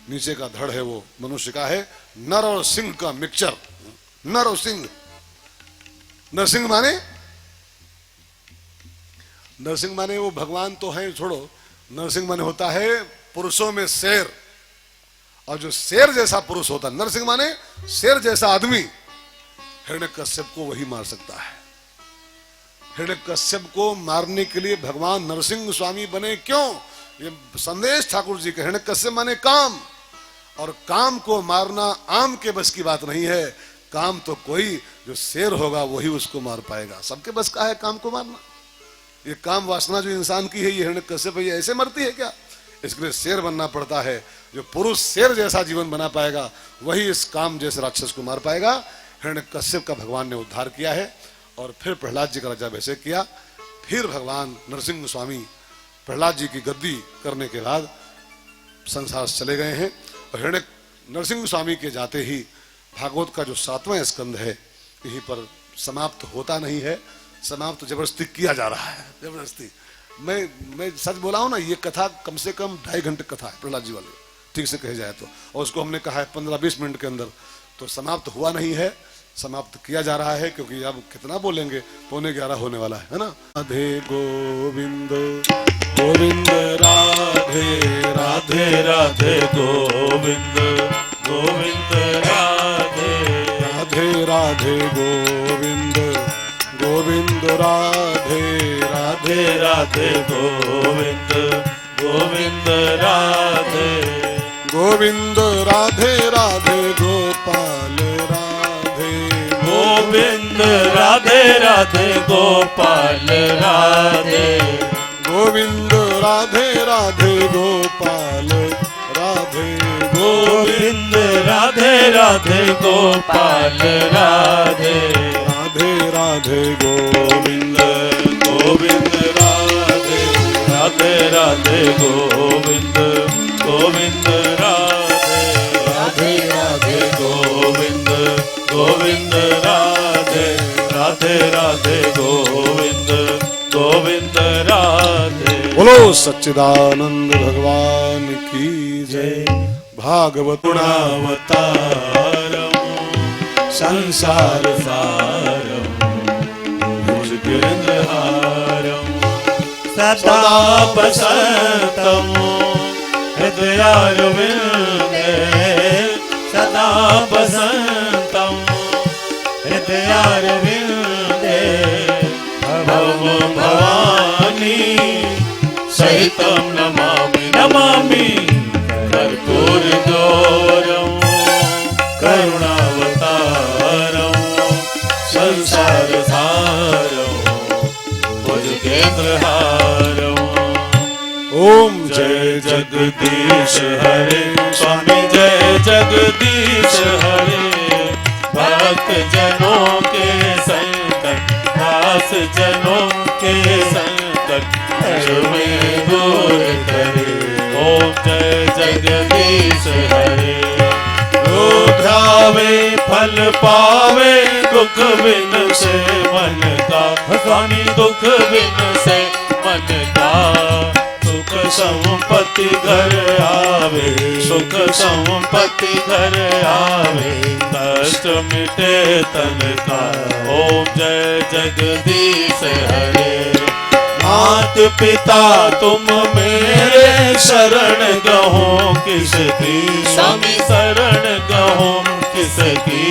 नीचे का धड़ है वो मनुष्य का है। नर और सिंह का मिक्सचर, नर और सिंह। नरसिंह माने, नरसिंह माने वो भगवान तो है छोड़ो, नरसिंह माने होता है पुरुषों में शेर, और जो शेर जैसा पुरुष होता है नरसिंह माने शेर जैसा आदमी। हिरण्यकश्यप को वही मार सकता है। हिरण्यकश्यप को मारने के लिए भगवान नरसिंह गोस्वामी बने। क्यों? ये संदेश ठाकुर जी के। हिरण्यकश्यप माने काम, और काम को मारना आम के बस की बात नहीं है। काम तो कोई जो शेर होगा वही उसको मार पाएगा। सबके बस का है काम को मारना। ये काम वासना जो इंसान की है, ये हिरण्यकश्यप ये ऐसे मरती है क्या? इसके लिए शेर बनना पड़ता है। जो पुरुष शेर जैसा जीवन बना पाएगा वही इस काम जैसे राक्षस को मार पाएगा। हिरण्यकश्यप का भगवान ने उद्धार किया है। और फिर प्रहलाद जी का राज्याभिषेक किया। फिर भगवान नरसिंह गोस्वामी प्रहलाद जी की गद्दी करने के बाद संसार से चले गए हैं। और हिरण्य नरसिंह गोस्वामी के जाते ही भागवत का जो 7वां स्कंद है यहीं पर समाप्त होता नहीं है, समाप्त जबरदस्ती किया जा रहा है, जबरदस्ती। मैं सच बोला हूं ना, ये कथा कम से कम 2.5 घंटे कथा है प्रहलाद जी वाली, ठीक से कहे जाए तो। और उसको हमने कहा है 15-20 मिनट के अंदर, तो समाप्त हुआ नहीं है, समाप्त किया जा रहा है। क्योंकि अब कितना बोलेंगे, 11:15 होने वाला है ना। राधे गोविंद गोविंद राधे राधे राधे गोविंद गोविंद राधे राधे राधे गोविंद गोविंद राधे राधे राधे गोविंद गोविंद राधे गोविंद राधे राधे गोपाल राधे गोविंद राधे राधे गोपाल राधे गोविंद राधे राधे गोपाल राधे गोविंद राधे राधे गोपाल राधे राधे राधे गोविंद गोविंद राधे राधे राधे गोविंद गोविंद राधे राधे राधे गोविंद गोविंद राधे राधे राधे गोविंद गोविंद राधे। बोलो सच्चिदानंद भगवान की जय। भागवत गुणावतारम संसार सारम भुजगेन्द्रहारम सदा बसंतम हृदयारविंदे सदा बसंतम हृदयारविंदे भव भवानी सहितं नमामि नमामि कर्पूरगौरं करुणावतारं संसारसारं भुजगेन्द्रहारं। ओम जय जगदीश हरे स्वामी जय जगदीश हरे। भक्त जनों के संकट नाश जनों के संकट में दूर करे। ओम जय जगदीश हरे। जो ध्यावे फल पावे दुख बिन से मन का, स्वामी दुख बिन से मन का। सुख संपत्ति घर आवे, सुख संपत्ति घर आवे, कष्ट मिटे तन का। ओम जय जगदीश हरे। मात पिता तुम मेरे शरण गहो किसकी, स्वामी शरण गहो किसकी।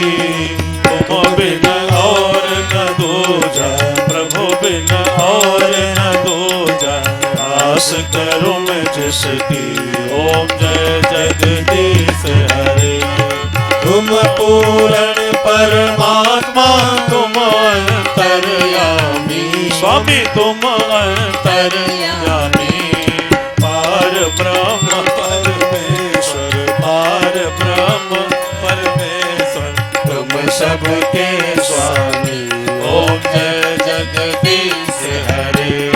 तुम बिन और न दूजा, प्रभु बिन और न दूजा, आस करूं मैं जिसकी। ओम जय जगदीश हरे। तुम पूर्ण परमात्मा तुम अंतर्यामी, स्वामी तुम अंतर्यामी। पार ब्रह्म परमेश्वर, पार ब्रह्म परमेश्वर, तुम सबके स्वामी। ओम जय जगदीश हरे।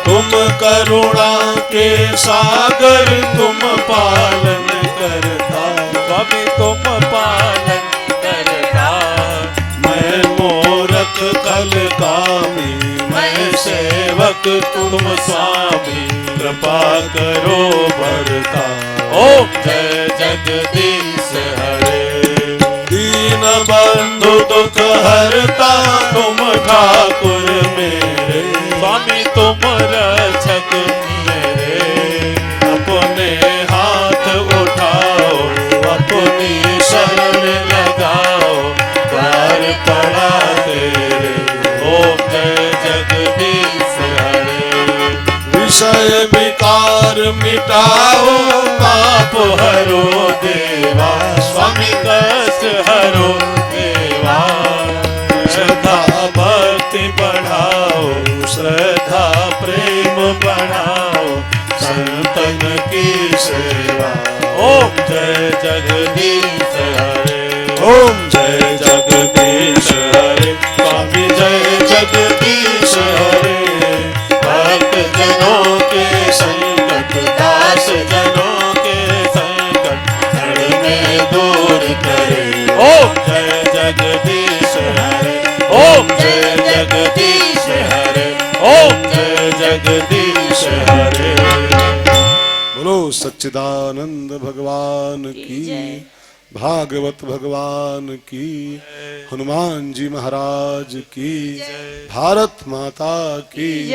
तुम करुणा के सागर तुम पालन करता, स्वामी तुम पालन करता। मैं मूरख कल कामी, मैं सेवक तुम स्वामी, कृपा करो बरता। ओम जय जगदीश हरे। दीन बंधु दुख हरता तुम ठाकुर मेरे, स्वामी तुम रक्षक मेरे। अपने हाथ उठाओ, अपनी शरण लगाओ, द्वार पड़ा तेरे। ओम जय जगदीश हरे। विषय विकार मिटाओ, पाप हरो देवा, स्वामी कष्ट हरो देवा। श्रद्धा भक्ति बढ़ाओ, श्रद्धा प्रेम बढ़ाओ, संतन की सेवा। ओम जय जगदीश हरे। ओम जय जगदीश हरे। स्वामी जय जगदीश हरे। भक्त जनों के संकट, दास जनों के संकट, क्षण में दूर करे। ओम जय जगदीश हरे। ओम जय जगदीश हरे। ओम जय जगदीश हरे। बोलो सच्चिदानंद भगवान की, भागवत भगवान की, हनुमान जी महाराज की, भारत माता की।